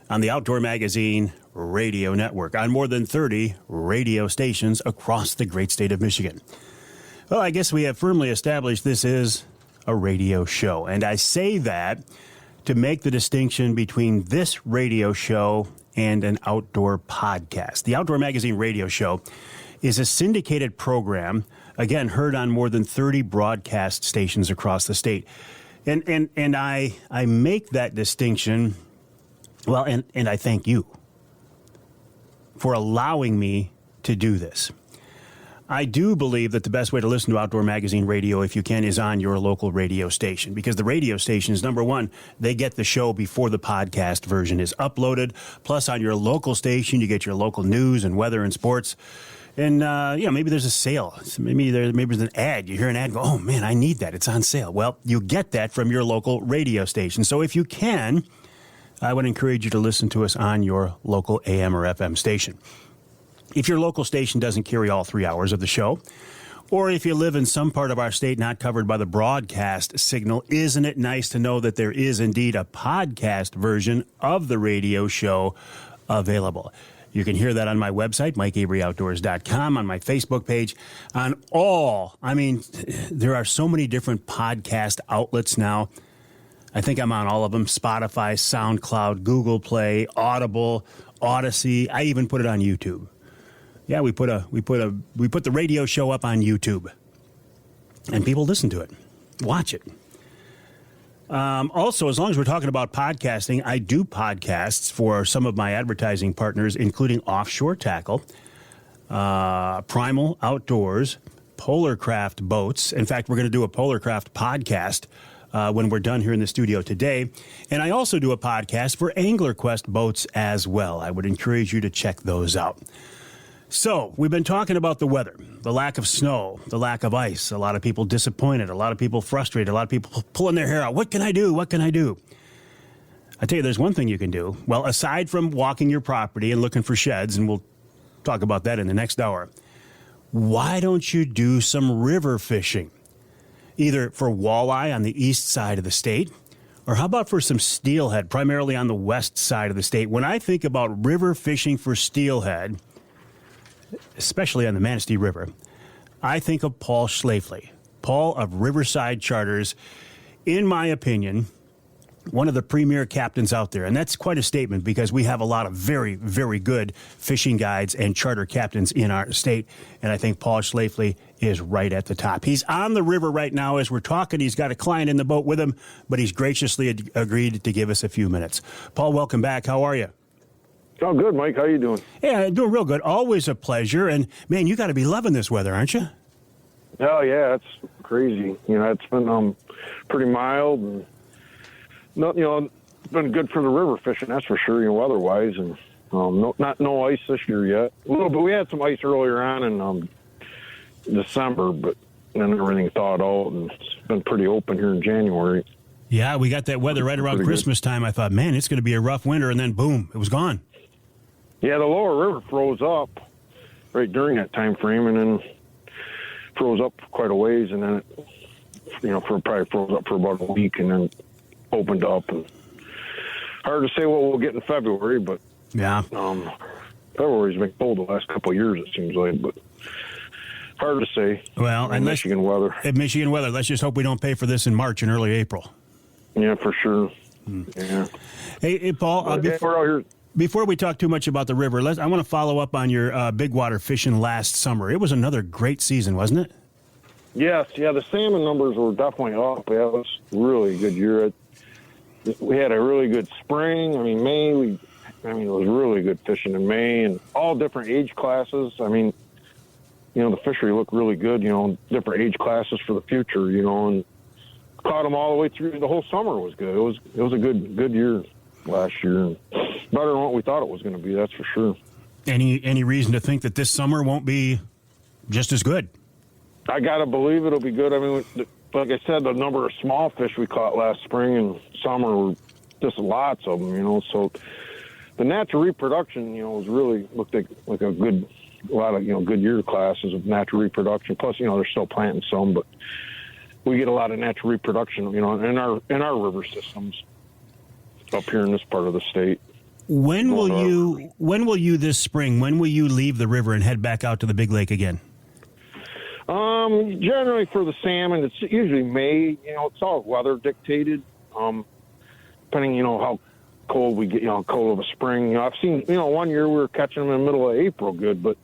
on the Outdoor Magazine Radio Network, on more than 30 radio stations across the great state of Michigan. Well, I guess we have firmly established this is a radio show, and I say that to make the distinction between this radio show and an outdoor podcast. The Outdoor Magazine radio show is a syndicated program, again, heard on more than 30 broadcast stations across the state. And I make that distinction, well, and I thank you for allowing me to do this. I do believe that the best way to listen to Outdoor Magazine radio, if you can, is on your local radio station, because the radio stations, number one, they get the show before the podcast version is uploaded. Plus, on your local station, you get your local news and weather and sports. And, maybe there's a sale. Maybe there's an ad. You hear an ad and go, oh, man, I need that. It's on sale. Well, you get that from your local radio station. So if you can, I would encourage you to listen to us on your local AM or FM station. If your local station doesn't carry all 3 hours of the show, or if you live in some part of our state not covered by the broadcast signal, isn't it nice to know that there is indeed a podcast version of the radio show available? You can hear that on my website, MikeAveryOutdoors.com, on my Facebook page, on there are so many different podcast outlets now. I think I'm on all of them: Spotify, SoundCloud, Google Play, Audible, Odyssey. I even put it on YouTube. Yeah, we put the radio show up on YouTube, and people listen to it, watch it. Also, as long as we're talking about podcasting, I do podcasts for some of my advertising partners, including Offshore Tackle, Primal Outdoors, Polarcraft Boats. In fact, we're going to do a Polarcraft podcast when we're done here in the studio today. And I also do a podcast for Angler Quest Boats as well. I would encourage you to check those out. So, we've been talking about the weather, the lack of snow, the lack of ice, a lot of people disappointed, a lot of people frustrated, a lot of people pulling their hair out. What can I do? What can I do? I tell you, there's one thing you can do. Well, aside from walking your property and looking for sheds, and we'll talk about that in the next hour, why don't you do some river fishing? Either for walleye on the east side of the state, or how about for some steelhead, primarily on the west side of the state? When I think about river fishing for steelhead, especially on the Manistee River, I think of Paul Schlafley. Paul of Riverside Charters, in my opinion, one of the premier captains out there. And that's quite a statement, because we have a lot of very, very good fishing guides and charter captains in our state. And I think Paul Schlafley is right at the top. He's on the river right now as we're talking. He's got a client in the boat with him, but he's graciously agreed to give us a few minutes. Paul, welcome back. How are you? Oh, good, Mike. How you doing? Yeah, doing real good. Always a pleasure. And, man, you got to be loving this weather, aren't you? Oh, yeah, it's crazy. It's been pretty mild, and it's been good for the river fishing, that's for sure, weather-wise. And no ice this year yet. A little bit. We had some ice earlier on in December, but then everything thawed out, and it's been pretty open here in January. Yeah, we got that weather right around Christmas time. I thought, man, it's going to be a rough winter, and then boom, it was gone. Yeah, the lower river froze up right during that time frame, and then froze up quite a ways, and then it, probably froze up for about a week, and then opened up. And hard to say what we'll get in February, but yeah, February's been cold the last couple of years, it seems like, but hard to say. Well, and Michigan weather. Michigan weather. Let's just hope we don't pay for this in March and early April. Yeah, for sure. Yeah. Hey, Paul. We're out here. Before we talk too much about the river, I want to follow up on your big water fishing last summer. It was another great season, wasn't it? Yes, yeah, the salmon numbers were definitely up. Yeah, it was a really good year. we had a really good spring. I mean, May, it was really good fishing in May, and all different age classes. I mean, the fishery looked really good, different age classes for the future, and caught them all the way through. The whole summer was good. It was a good year last year, and better than what we thought it was going to be, that's for sure. Any reason to think that this summer won't be just as good? I got to believe it'll be good. I mean, like I said, the number of small fish we caught last spring and summer were just lots of them, so the natural reproduction, was really looked like a lot of, good year classes of natural reproduction. Plus, they're still planting some, but we get a lot of natural reproduction, in our river systems up here in this part of the state. When will you this spring, when will you leave the river and head back out to the big lake again? Generally for the salmon, it's usually May. It's all weather dictated. Depending, how cold we get, cold of a spring. I've seen, one year we were catching them in the middle of April good, but,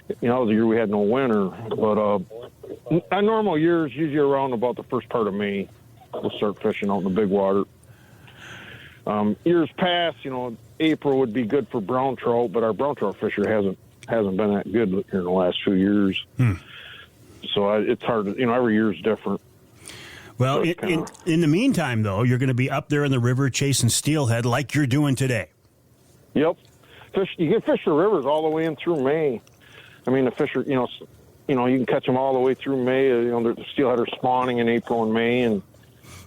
that was a year we had no winter. But a normal year is usually around about the first part of May. We'll start fishing out in the big water. Years past, April would be good for brown trout, but our brown trout fishery hasn't been that good here in the last few years. So it's hard to, every year is different. Well, in the meantime, though, you're going to be up there in the river chasing steelhead like you're doing today. Yep. You can fish the rivers all the way in through May. I mean, the fish are, you can catch them all the way through May. The steelhead are spawning in April and May, and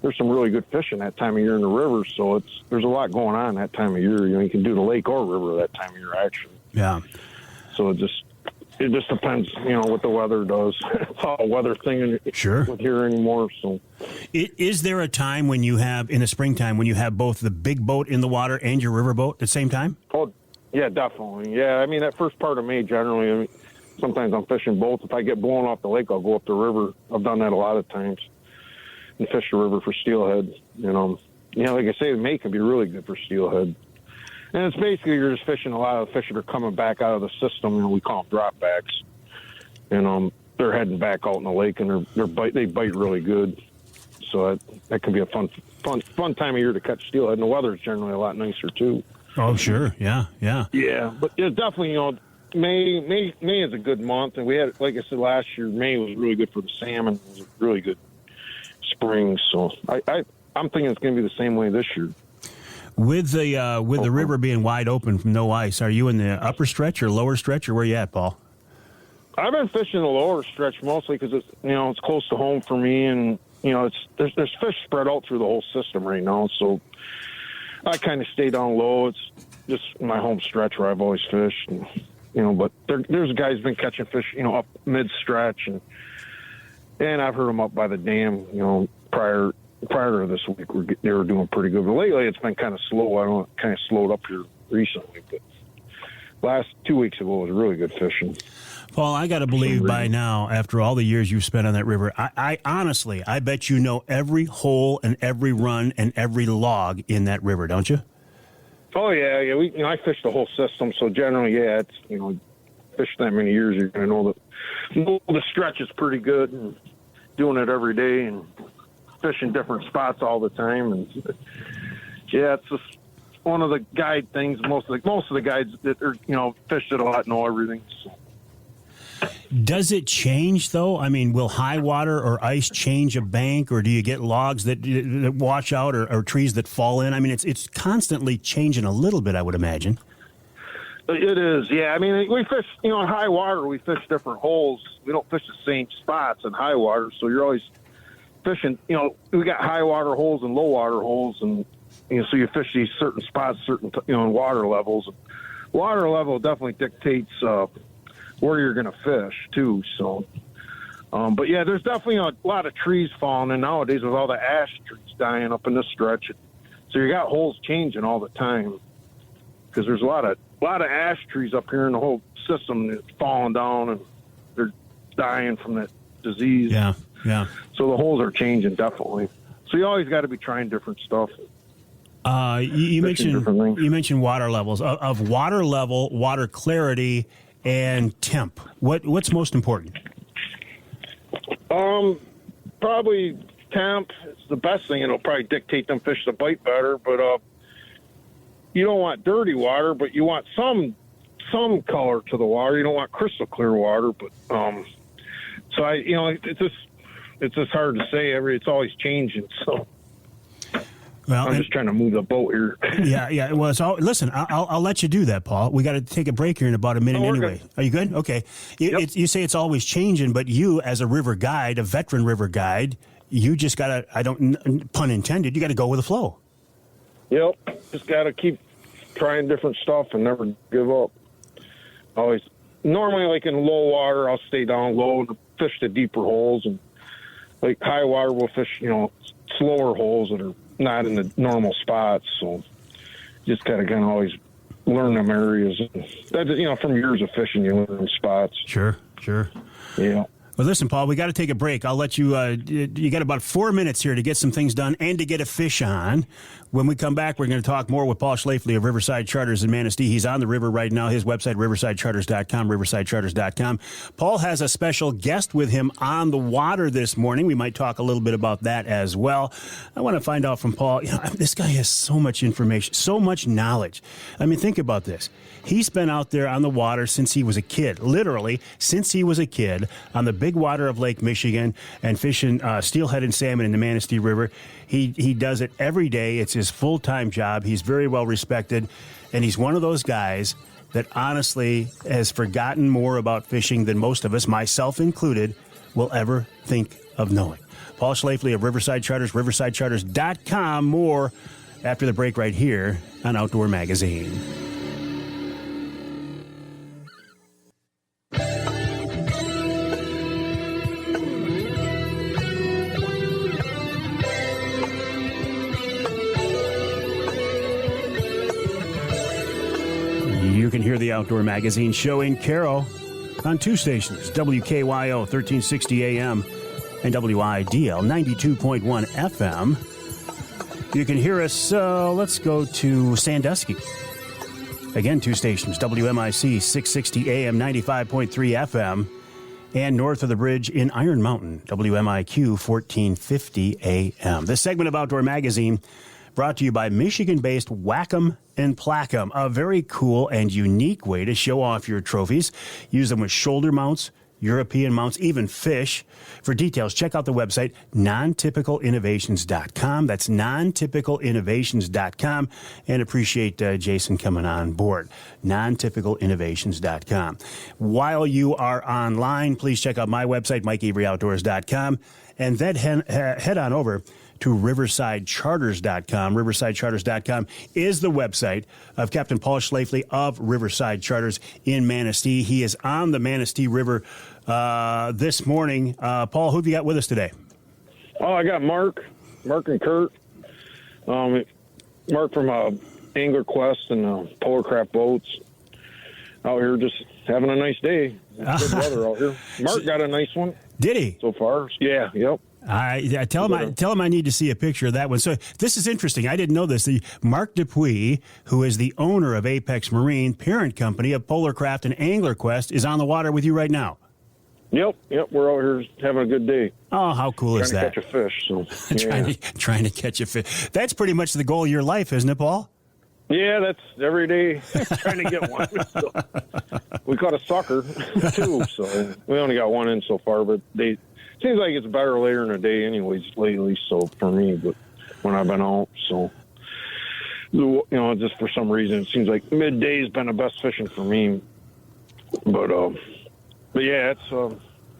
there's some really good fishing that time of year in the rivers. So there's a lot going on that time of year. You can do the lake or river that time of year, actually. Yeah. So it just depends, what the weather does. It's all a weather thing with here anymore. So, is there a time when you have, in the springtime, when you have both the big boat in the water and your river boat at the same time? Oh, yeah, definitely. Yeah, I mean, that first part of May, generally, sometimes I'm fishing both. If I get blown off the lake, I'll go up the river. I've done that a lot of times and fish the river for steelhead. Like I say, May can be really good for steelhead. And it's basically you're just fishing a lot of the fish that are coming back out of the system. We call them dropbacks. And they're heading back out in the lake, and they bite really good. So that can be a fun time of year to catch steelhead. And the weather's generally a lot nicer too. Oh, sure, yeah. Yeah, but yeah, definitely, May is a good month, and we had, like I said last year, May was really good for the salmon. It was a really good spring. So I'm thinking it's going to be the same way this year. With the river being wide open from no ice, are you in the upper stretch or lower stretch, or where you at, Paul? I've been fishing the lower stretch mostly because it's close to home for me, and there's fish spread out through the whole system right now. So I kind of stay down low. It's just my home stretch where I've always fished, and but there's guys been catching fish up mid stretch, and I've heard them up by the dam. Prior to this week, they were doing pretty good. But lately, it's been kind of slow. I don't know, kind of slowed up here recently. But last 2 weeks ago was really good fishing. Paul, I got to believe by now, after all the years you've spent on that river, I honestly, I bet you know every hole and every run and every log in that river, don't you? Oh yeah. I fish the whole system, so generally, yeah, it's fish that many years, you're going to know the stretch is pretty good, and doing it every day and fishing different spots all the time, and yeah, it's just one of the guide things. Most of the guides that are fished it a lot know everything. So. Does it change though? I mean, will high water or ice change a bank, or do you get logs that wash out or trees that fall in? I mean, it's constantly changing a little bit, I would imagine. It is, yeah. I mean, we fish, in high water, we fish different holes. We don't fish the same spots in high water, so you're always fishing, we got high water holes and low water holes, and so you fish these certain spots, certain water levels. Water level definitely dictates where you're going to fish too. So, but yeah, there's definitely a lot of trees falling in nowadays with all the ash trees dying up in this stretch. So you got holes changing all the time because there's a lot of ash trees up here in the whole system that's falling down, and they're dying from that disease. Yeah. So the holes are changing definitely. So you always got to be trying different stuff. You mentioned water levels of water level, water clarity, and temp. What's most important? Probably temp is the best thing. It'll probably dictate them fish to bite better, but you don't want dirty water, but you want some color to the water. You don't want crystal clear water, but so it's just hard to say. It's always changing. So well, I'm just trying to move the boat here. Yeah. Well, listen, I'll let you do that, Paul. We got to take a break here in about a minute anyway. Good. Are you good? Okay. You say it's always changing, but you, as a river guide, a veteran river guide, you just got to, I don't, pun intended, you got to go with the flow. Yep. Just got to keep trying different stuff and never give up. Always. Normally, like in low water, I'll stay down low and fish the deeper holes, and like high water, we'll fish, slower holes that are not in the normal spots. So just gotta kind of always learn them areas. That, from years of fishing, you learn them spots. Sure. Yeah. Well, listen, Paul, we got to take a break. I'll let you, you got about 4 minutes here to get some things done and to get a fish on. When we come back, we're going to talk more with Paul Schlafley of Riverside Charters in Manistee. He's on the river right now. His website, riversidecharters.com, riversidecharters.com. Paul has a special guest with him on the water this morning. We might talk a little bit about that as well. I want to find out from Paul, this guy has so much information, so much knowledge. I mean, think about this. He's been out there on the water since he was a kid, literally since he was a kid, on the big water of Lake Michigan and fishing steelhead and salmon in the Manistee River. He does it every day. It's his full-time job. He's very well respected, and he's one of those guys that honestly has forgotten more about fishing than most of us, myself included, will ever think of knowing. Paul Schlafley of Riverside Charters, riversidecharters.com. More after the break right here on Outdoor Magazine. You can hear the Outdoor Magazine show in Caro on two stations, WKYO 1360 AM and WIDL 92.1 FM. You can hear us, let's go to Sandusky. Again, two stations, WMIC 660 AM 95.3 FM, and north of the bridge in Iron Mountain, WMIQ 1450 AM. This segment of Outdoor Magazine brought to you by Michigan-based Whack-'em and Plack-'em, a very cool and unique way to show off your trophies. Use them with shoulder mounts, European mounts, even fish. For details, check out the website, nontypicalinnovations.com. That's nontypicalinnovations.com. And appreciate Jason coming on board. nontypicalinnovations.com. While you are online, please check out my website, MikeAveryOutdoors.com. And then head on over to riversidecharters.com. Riversidecharters.com is the website of Captain Paul Schlafley of Riverside Charters in Manistee. He is on the Manistee River this morning. Paul, who have you got with us today? Oh, I got Mark and Kurt. Mark from Angler Quest and Polar Craft Boats. Out here just having a nice day. It's good weather out here. Mark got a nice one. Did he? So far. Yeah, yep. I tell him I need to see a picture of that one. So this is interesting. I didn't know this. The Mark Dupuis, who is the owner of Apex Marine, parent company of Polar Craft and Angler Quest, is on the water with you right now. Yep. We're out here having a good day. Oh, how cool is that? Trying to catch a fish. So trying to catch a fish. That's pretty much the goal of your life, isn't it, Paul? Yeah, that's every day trying to get one. So, we caught a sucker too, so we only got one in so far, but seems like it's better later in the day anyways lately, so for me, but when I've been out, so just for some reason it seems like midday's been the best fishing for me. But yeah, it's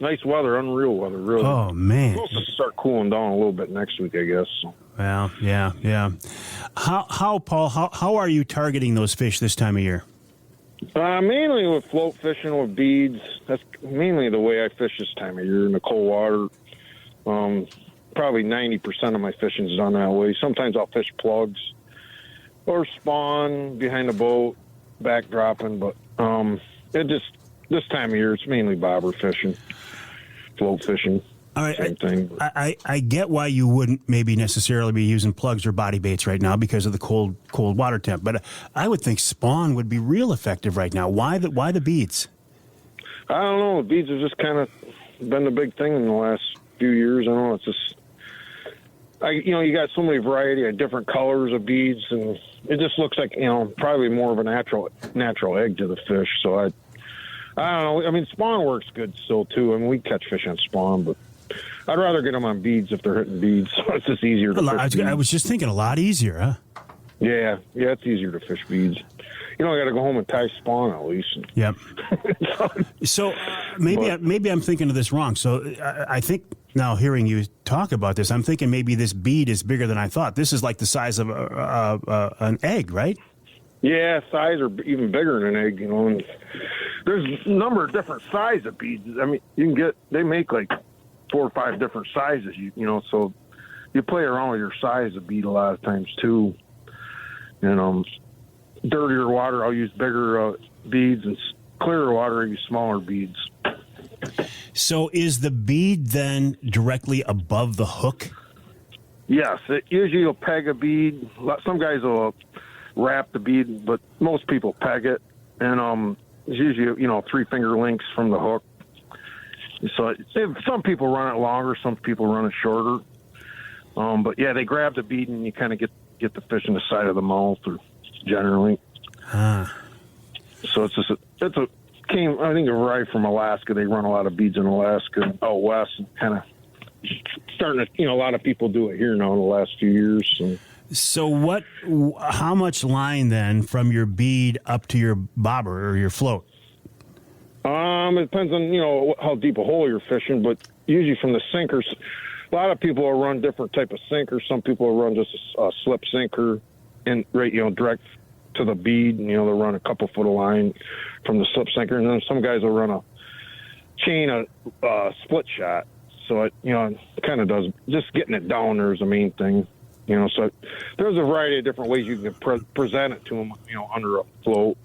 nice weather, unreal weather, really. Oh man. It's supposed to start cooling down a little bit next week, I guess. So. Well, yeah. How Paul, how are you targeting those fish this time of year? Mainly with float fishing with beads. That's mainly the way I fish this time of year in the cold water. Probably 90% of my fishing is done that way. Sometimes I'll fish plugs or spawn behind the boat, back dropping. But this time of year, it's mainly bobber fishing, float fishing. All right, same thing. I get why you wouldn't maybe necessarily be using plugs or body baits right now because of the cold water temp, but I would think spawn would be real effective right now. Why the beads? I don't know. The beads have just kind of been the big thing in the last few years. I don't know. It's just You got so many variety of different colors of beads, and it just looks like, probably more of a natural egg to the fish. So I don't know. I mean, spawn works good still too. I mean, we catch fish on spawn, but I'd rather get them on beads if they're hitting beads. So it's just easier to fish beads. I was just thinking a lot easier, huh? Yeah, it's easier to fish beads. I got to go home and tie spawn at least. Yep. So maybe I'm thinking of this wrong. So I think now hearing you talk about this, I'm thinking maybe this bead is bigger than I thought. This is like the size of an egg, right? Yeah, size or even bigger than an egg. And there's a number of different sizes of beads. I mean, they make like 4 or 5 different sizes. So you play around with your size of bead a lot of times too. Dirtier water, I'll use bigger beads, and clearer water, I use smaller beads. So is the bead then directly above the hook? Yes. Usually you'll peg a bead. Some guys will wrap the bead, but most people peg it. And it's usually, 3-finger lengths from the hook. So some people run it longer, some people run it shorter. But yeah, they grab the bead and you kind of get the fish in the side of the mouth, or generally. So it's just I think it arrived from Alaska. They run a lot of beads in Alaska, out west, and kind of starting to, a lot of people do it here now in the last few years. So how much line then from your bead up to your bobber or your float? It depends on, how deep a hole you're fishing, but usually from the sinkers, a lot of people will run different type of sinkers. Some people will run just a slip sinker and direct to the bead, and they'll run a couple foot of line from the slip sinker, and then some guys will run a chain of split shot. So it kind of does, just getting it down there is the main thing. So there's a variety of different ways you can present it to them, under a float.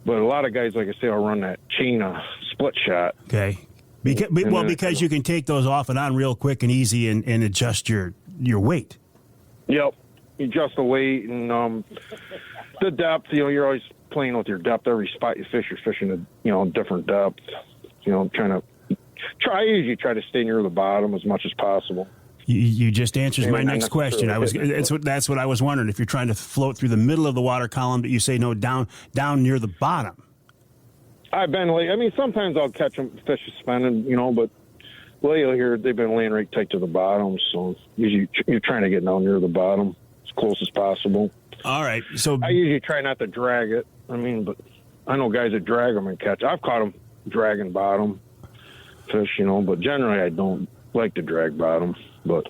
But a lot of guys, like I say, will run that chain of split shot. Okay. Because you can take those off and on real quick and easy and adjust your weight. Yep. You adjust the weight and the depth. You're always playing with your depth. Every spot you fish, you're fishing at different depth. I usually try to stay near the bottom as much as possible. You just answered my next question. That's what I was wondering. If you're trying to float through the middle of the water column, but you say no, down near the bottom. I've been late. I mean, sometimes I'll catch them fish suspended, but lately here they've been laying right tight to the bottom. So usually you're trying to get down near the bottom as close as possible. All right. So I usually try not to drag it. I mean, but I know guys that drag them and catch. I've caught them dragging bottom fish, but generally I don't like to drag bottom. But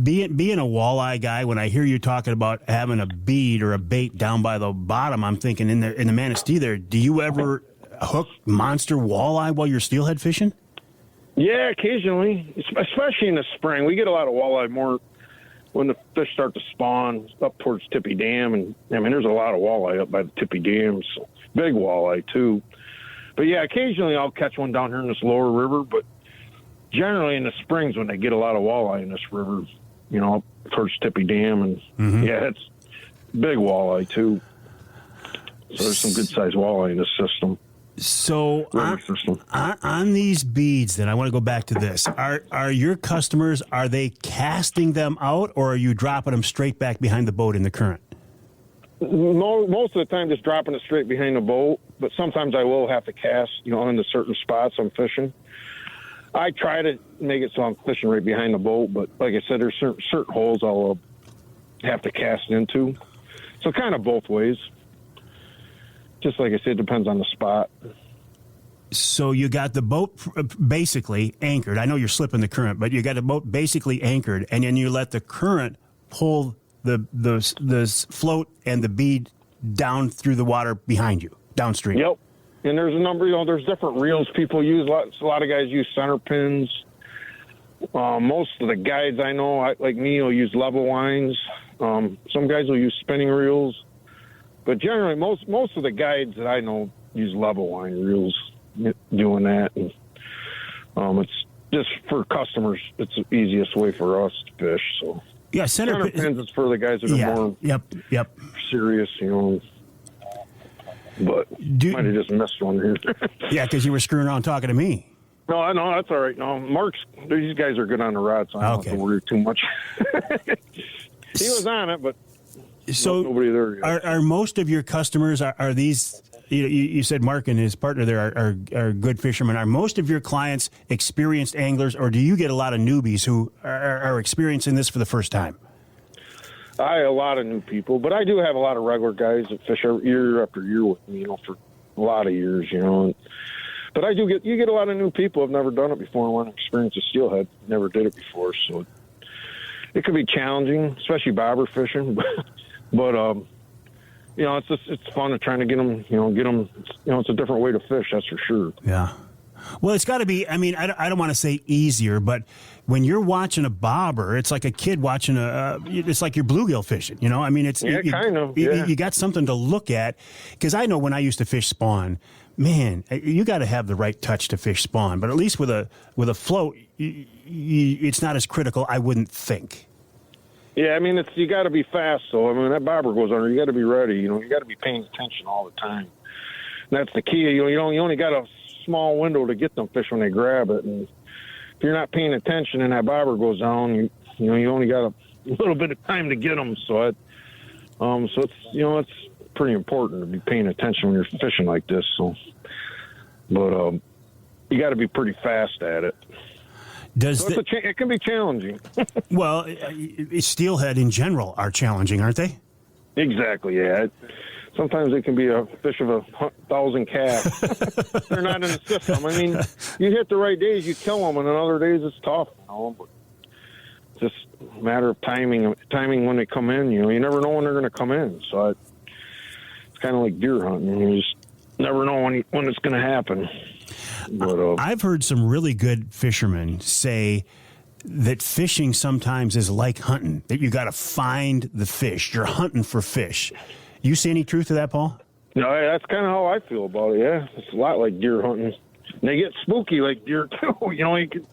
being a walleye guy, when I hear you talking about having a bead or a bait down by the bottom, I'm thinking in the Manistee there, do you ever hook monster walleye while you're steelhead fishing? Yeah, occasionally, especially in the spring. We get a lot of walleye more when the fish start to spawn up towards Tippy Dam. And, I mean, there's a lot of walleye up by the Tippy Dams, big walleye, too. But, yeah, occasionally I'll catch one down here in this lower river. But generally in the springs when they get a lot of walleye in this river, up towards Tippy Dam. And, yeah, it's big walleye, too. So there's some good-sized walleye in this system. So on these beads, then I want to go back to this. Are your customers, are they casting them out, or are you dropping them straight back behind the boat in the current? No, most of the time just dropping it straight behind the boat, but sometimes I will have to cast, into certain spots I'm fishing. I try to make it so I'm fishing right behind the boat, but like I said, there's certain holes I'll have to cast into. So kind of both ways. Just like I said, it depends on the spot. So you got the boat basically anchored. I know you're slipping the current, but you got the boat basically anchored, and then you let the current pull the float and the bead down through the water behind you, downstream. Yep. And there's a number, there's different reels people use. A lot of guys use center pins. Most of the guides I know, like me, will use level lines. Some guys will use spinning reels. But generally, most of the guides that I know use level line reels doing that. And it's just for customers, it's the easiest way for us to fish. So yeah, center pins is for the guys that are more serious, But might have just missed one here. Yeah, because you were screwing around talking to me. No, that's all right. No, these guys are good on the rod, so I don't have to worry too much. He was on it, but nobody there yet. Are most of your customers, are these, you said Mark and his partner there are good fishermen. Are most of your clients experienced anglers, or do you get a lot of newbies who are experiencing this for the first time? I have a lot of new people, but I do have a lot of regular guys that fish year after year with me, for a lot of years, But you get a lot of new people who have never done it before and want to experience a steelhead, never did it before, so it could be challenging, especially bobber fishing. But it's fun to trying to get them. It's a different way to fish, that's for sure. Yeah. Well, it's got to be. I mean, I don't want to say easier, but when you're watching a bobber, it's like a kid watching it's like you're bluegill fishing. I mean, it's kind of. Yeah. You got something to look at, because I know when I used to fish spawn, man, you got to have the right touch to fish spawn. But at least with a float, it's not as critical, I wouldn't think. Yeah, I mean, you got to be fast. So I mean, that bobber goes under, you got to be ready. You got to be paying attention all the time. And that's the key. You only got a small window to get them fish when they grab it, and if you're not paying attention and that bobber goes down, you only got a little bit of time to get them. So it's pretty important to be paying attention when you're fishing like this. So, but you got to be pretty fast at it. It can be challenging. Well, steelhead in general are challenging, aren't they? Exactly. Yeah. Sometimes it can be a fish of 1,000 casts. They're not in the system. I mean, you hit the right days, you kill them, and on other days it's tough. But it's just a matter of timing when they come in. You never know when they're going to come in. So it's kind of like deer hunting. You just never know when it's going to happen. But, I've heard some really good fishermen say that fishing sometimes is like hunting, that you got to find the fish. You're hunting for fish. You see any truth to that, Paul? No, that's kind of how I feel about it, yeah. It's a lot like deer hunting. And they get spooky like deer, too. You can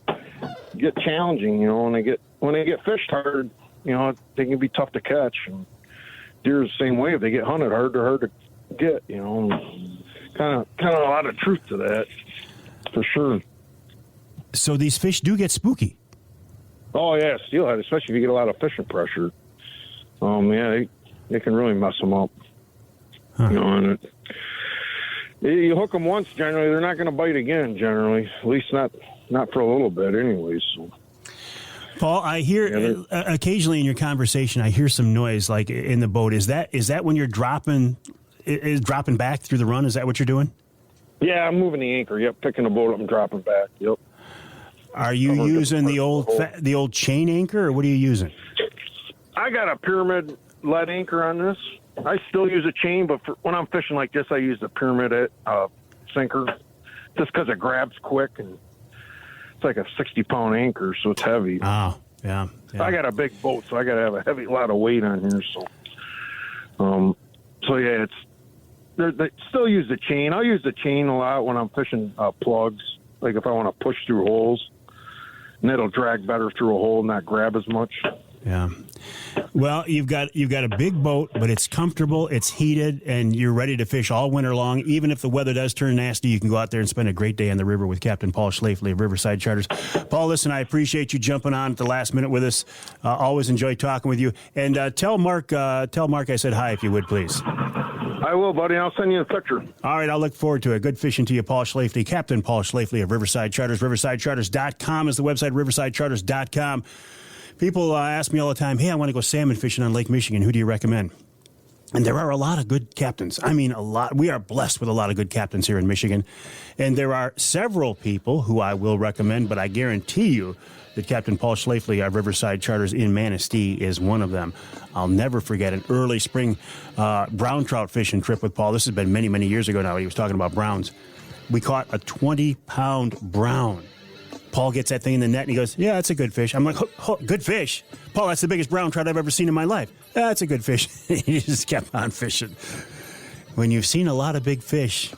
get challenging, when they get fished hard, they can be tough to catch. And deer is the same way. If they get hunted hard, they're hard to get, Kind of a lot of truth to that, for sure. So these fish do get spooky? Oh, yeah, steelhead, especially if you get a lot of fishing pressure. They can really mess them up. Huh. And you hook them once, generally, they're not going to bite again, generally. At least not for a little bit anyways. So. Paul, I hear occasionally in your conversation, I hear some noise like in the boat. Is that when you're dropping back through the run? Is that what you're doing? Yeah, I'm moving the anchor. Yep, picking the boat up and dropping back. Yep. Are you using the old chain anchor, or what are you using? I got a pyramid lead anchor on this. I still use a chain, but when I'm fishing like this, I use the pyramid sinker, just because it grabs quick, and it's like a 60-pound anchor, so it's heavy. Oh, yeah. I got a big boat, so I got to have a lot of weight on here. So yeah, they still use the chain. I'll use the chain a lot when I'm fishing plugs, like if I want to push through holes, and it'll drag better through a hole and not grab as much. Yeah. Well, you've got a big boat, but it's comfortable, it's heated, and you're ready to fish all winter long. Even if the weather does turn nasty, you can go out there and spend a great day on the river with Captain Paul Schlafley of Riverside Charters. Paul, listen, I appreciate you jumping on at the last minute with us. Always enjoy talking with you. And tell Mark I said hi, if you would, please. I will, buddy. I'll send you a picture. All right, I'll look forward to it. Good fishing to you, Paul Schlafly, Captain Paul Schlafly of Riverside Charters. RiversideCharters.com is the website, RiversideCharters.com. People ask me all the time, hey, I want to go salmon fishing on Lake Michigan. Who do you recommend? And there are a lot of good captains. I mean, a lot. We are blessed with a lot of good captains here in Michigan. And there are several people who I will recommend, but I guarantee you that Captain Paul Schlafly of Riverside Charters in Manistee is one of them. I'll never forget an early spring brown trout fishing trip with Paul. This has been many, many years ago now. He was talking about browns. We caught a 20-pound brown. Paul gets that thing in the net, and he goes, yeah, that's a good fish. I'm like, good fish? Paul, that's the biggest brown trout I've ever seen in my life. That's a good fish. He just kept on fishing. When you've seen a lot of big fish,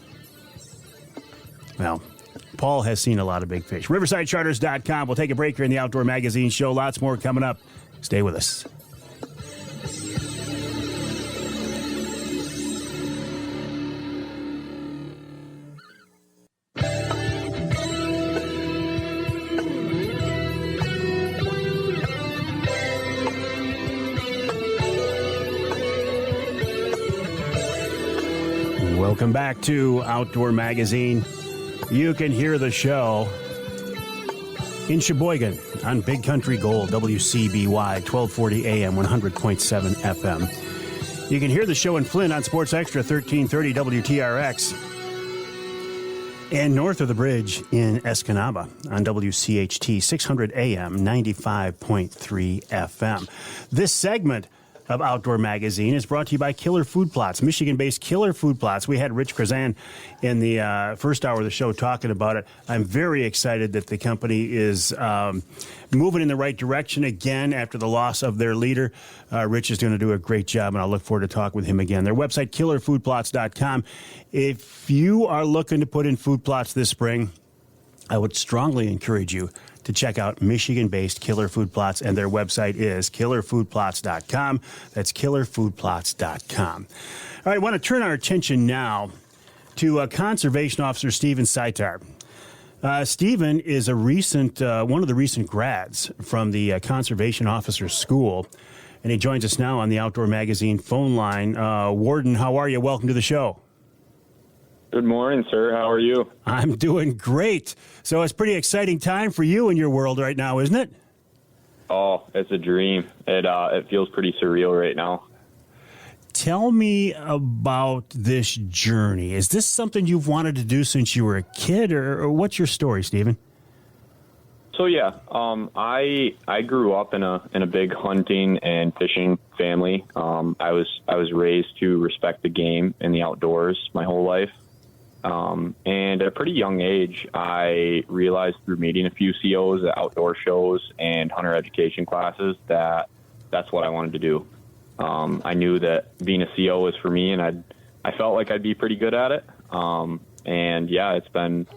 well, Paul has seen a lot of big fish. RiversideCharters.com. We'll take a break here in the Outdoor Magazine Show. Lots more coming up. Stay with us. Welcome back to Outdoor Magazine. You can hear the show in Sheboygan on Big Country Gold, WCBY, 1240 AM, 100.7 FM. You can hear the show in Flint on Sports Extra, 1330 WTRX. And north of the bridge in Escanaba on WCHT, 600 AM, 95.3 FM. This segment of Outdoor Magazine is brought to you by Killer Food Plots, Michigan-based Killer Food Plots. We had Rich Chrzan in the first hour of the show talking about it. I'm very excited that the company is moving in the right direction again after the loss of their leader. Rich is going to do a great job, and I'll look forward to talking with him again. Their website, killerfoodplots.com. If you are looking to put in food plots this spring, I would strongly encourage you to check out Michigan-based Killer Food Plots, and their website is killerfoodplots.com. That's killerfoodplots.com. All right, I want to turn our attention now to Conservation Officer Stephen Satjar. Stephen is a recent, one of the recent grads from the Conservation Officer School, and he joins us now on the Outdoor Magazine phone line. Warden, how are you? Welcome to the show. Good morning, sir. How are you? I'm doing great. So it's a pretty exciting time for you in your world right now, isn't it? Oh, it's a dream. It feels pretty surreal right now. Tell me about this journey. Is this something you've wanted to do since you were a kid, or what's your story, Stephen? So yeah, I grew up in a big hunting and fishing family. I was raised to respect the game and the outdoors my whole life. And at a pretty young age, I realized through meeting a few COs at outdoor shows and hunter education classes that that's what I wanted to do. I knew that being a CO was for me, and I felt like I'd be pretty good at it. And yeah, it's been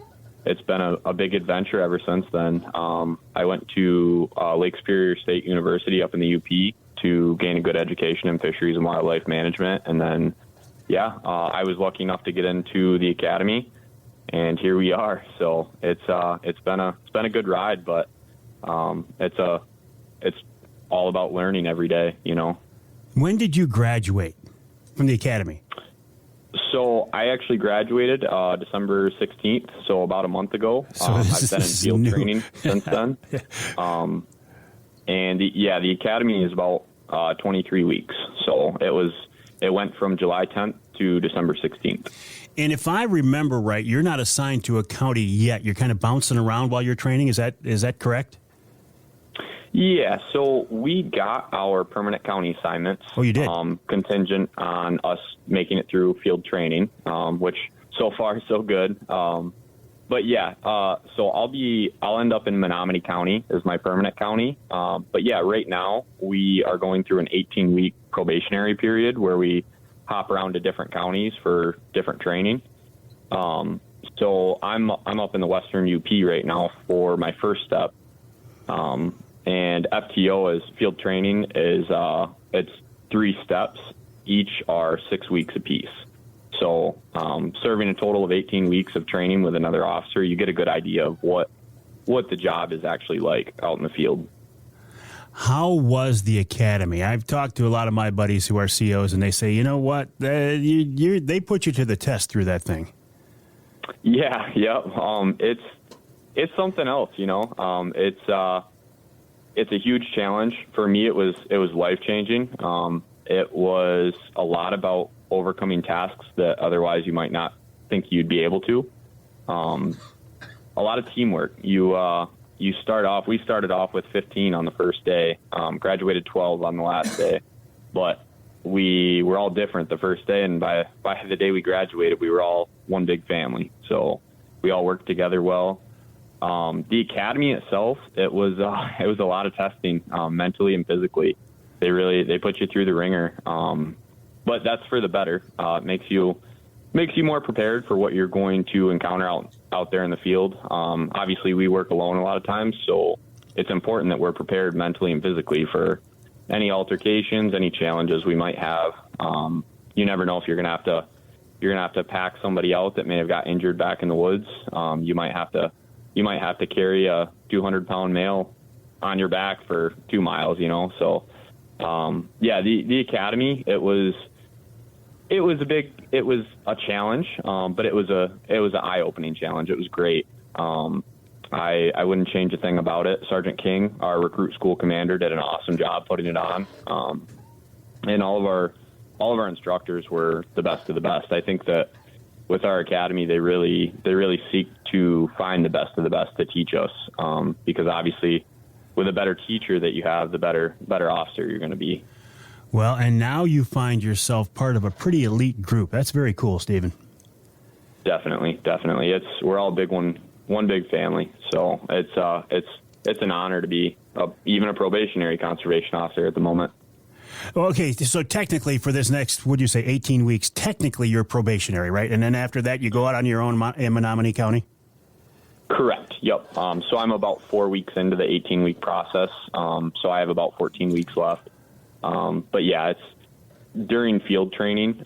a big adventure ever since then. I went to Lake Superior State University up in the UP to gain a good education in fisheries and wildlife management, and then I was lucky enough to get into the academy, and here we are. So it's been a good ride, but it's all about learning every day, you know. When did you graduate from the academy? So I actually graduated December 16th, so about a month ago. So I've been in field training since then. And the academy is about 23 weeks. So it went from July 10th to December 16th. And if I remember right, you're not assigned to a county yet. You're kind of bouncing around while you're training. Is that correct? Yeah, so we got our permanent county assignments. Oh, you did? Contingent on us making it through field training, which so far so good. But yeah, so I'll end up in Menominee County as my permanent county. But yeah, right now we are going through an 18-week probationary period where we hop around to different counties for different training. So I'm up in the Western UP right now for my first step. And FTO is field training is it's 3 steps. Each are 6 weeks apiece. So serving a total of 18 weeks of training with another officer, you get a good idea of what the job is actually like out in the field. How was the academy? I've talked to a lot of my buddies who are COs, and they say, you know what, they put you to the test through that thing. Yeah, it's something else, you know. It's a huge challenge for me. It was life-changing. It was a lot about overcoming tasks that otherwise you might not think you'd be able to. A lot of teamwork. We started off with 15 on the first day, graduated 12 on the last day, but we were all different the first day, and by the day we graduated, we were all one big family. So we all worked together well. The academy itself, it was a lot of testing, mentally and physically. They put you through the ringer. But that's for the better. It makes you more prepared for what you're going to encounter out there in the field. Obviously we work alone a lot of times, so it's important that we're prepared mentally and physically for any altercations, any challenges we might have. You never know if you're gonna have to pack somebody out that may have got injured back in the woods. You might have to carry a 200-pound male on your back for 2 miles, you know? So, the academy, it was It was a challenge, but it was an eye-opening challenge. It was great. I wouldn't change a thing about it. Sergeant King, our recruit school commander, did an awesome job putting it on. And all of our instructors were the best of the best. I think that with our academy, they really seek to find the best of the best to teach us. Because obviously, with a better teacher that you have, the better officer you're going to be. Well, and now you find yourself part of a pretty elite group. That's very cool, Stephen. Definitely. We're all one big family. So it's an honor to be even a probationary conservation officer at the moment. Okay, so technically for this next, would you say 18 weeks, technically you're probationary, right? And then after that, you go out on your own in Menominee County? Correct. Yep. So I'm about 4 weeks into the 18-week process. So I have about 14 weeks left. But yeah, it's during field training.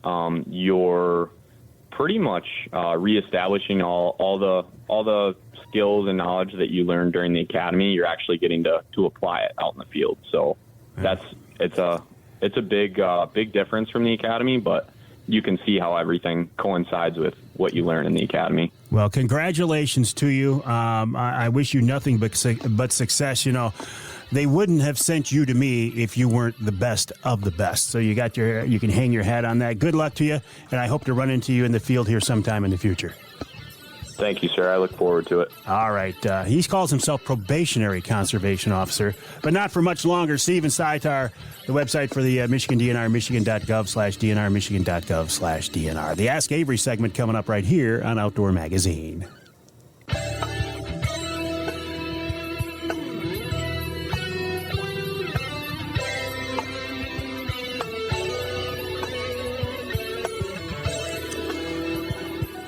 You're pretty much reestablishing all the skills and knowledge that you learned during the academy. You're actually getting to apply it out in the field. So it's a big difference from the academy, but you can see how everything coincides with what you learn in the academy. Well, congratulations to you. I wish you nothing but success. You know, they wouldn't have sent you to me if you weren't the best of the best. So you can hang your hat on that. Good luck to you, and I hope to run into you in the field here sometime in the future. Thank you, sir. I look forward to it. All right. He calls himself probationary conservation officer, but not for much longer. Stephen Satjar, the website for the Michigan DNR, michigan.gov/DNR, michigan.gov/DNR. The Ask Avery segment coming up right here on Outdoor Magazine.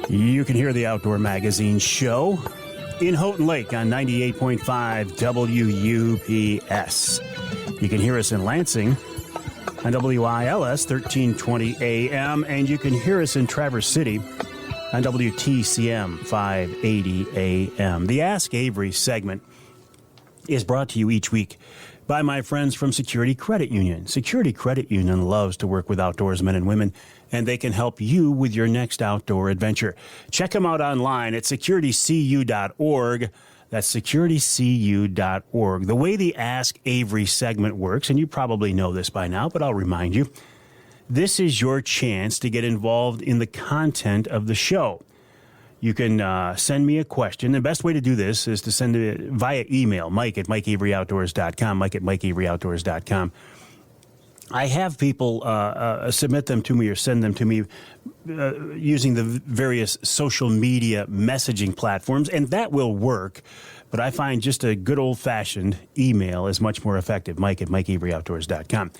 You can hear the Outdoor Magazine show in Houghton Lake on 98.5 WUPS. You can hear us in Lansing on WILS 1320 AM, and you can hear us in Traverse City on WTCM 580 AM. The Ask Avery segment is brought to you each week by my friends from Security Credit Union. Security Credit Union loves to work with outdoorsmen and women, and they can help you with your next outdoor adventure. Check them out online at securitycu.org. That's securitycu.org. The way the Ask Avery segment works, and you probably know this by now, but I'll remind you, this is your chance to get involved in the content of the show. You can send me a question. The best way to do this is to send it via email, mike@mikeaveryoutdoors.com, mike@mikeaveryoutdoors.com. I have people submit them to me or send them to me using the various social media messaging platforms, and that will work. But I find just a good old-fashioned email is much more effective, mike@mikeaveryoutdoors.com.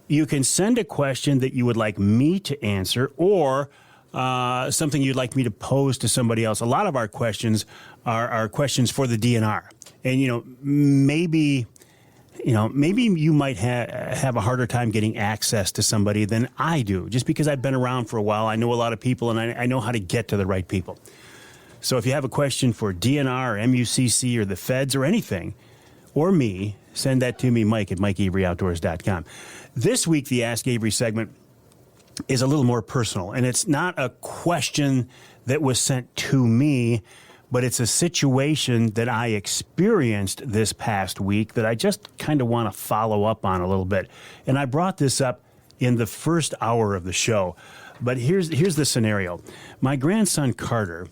You can send a question that you would like me to answer, or something you'd like me to pose to somebody else. A lot of our questions are questions for the DNR. And, maybe you might have a harder time getting access to somebody than I do. Just because I've been around for a while, I know a lot of people, and I know how to get to the right people. So if you have a question for DNR or MUCC or the feds or anything, or me, send that to me, mike@mikeaveryoutdoors.com. This week, the Ask Avery segment is a little more personal, and it's not a question that was sent to me, but it's a situation that I experienced this past week that I just kind of want to follow up on a little bit. And I brought this up in the first hour of the show, but here's the scenario. My grandson Carter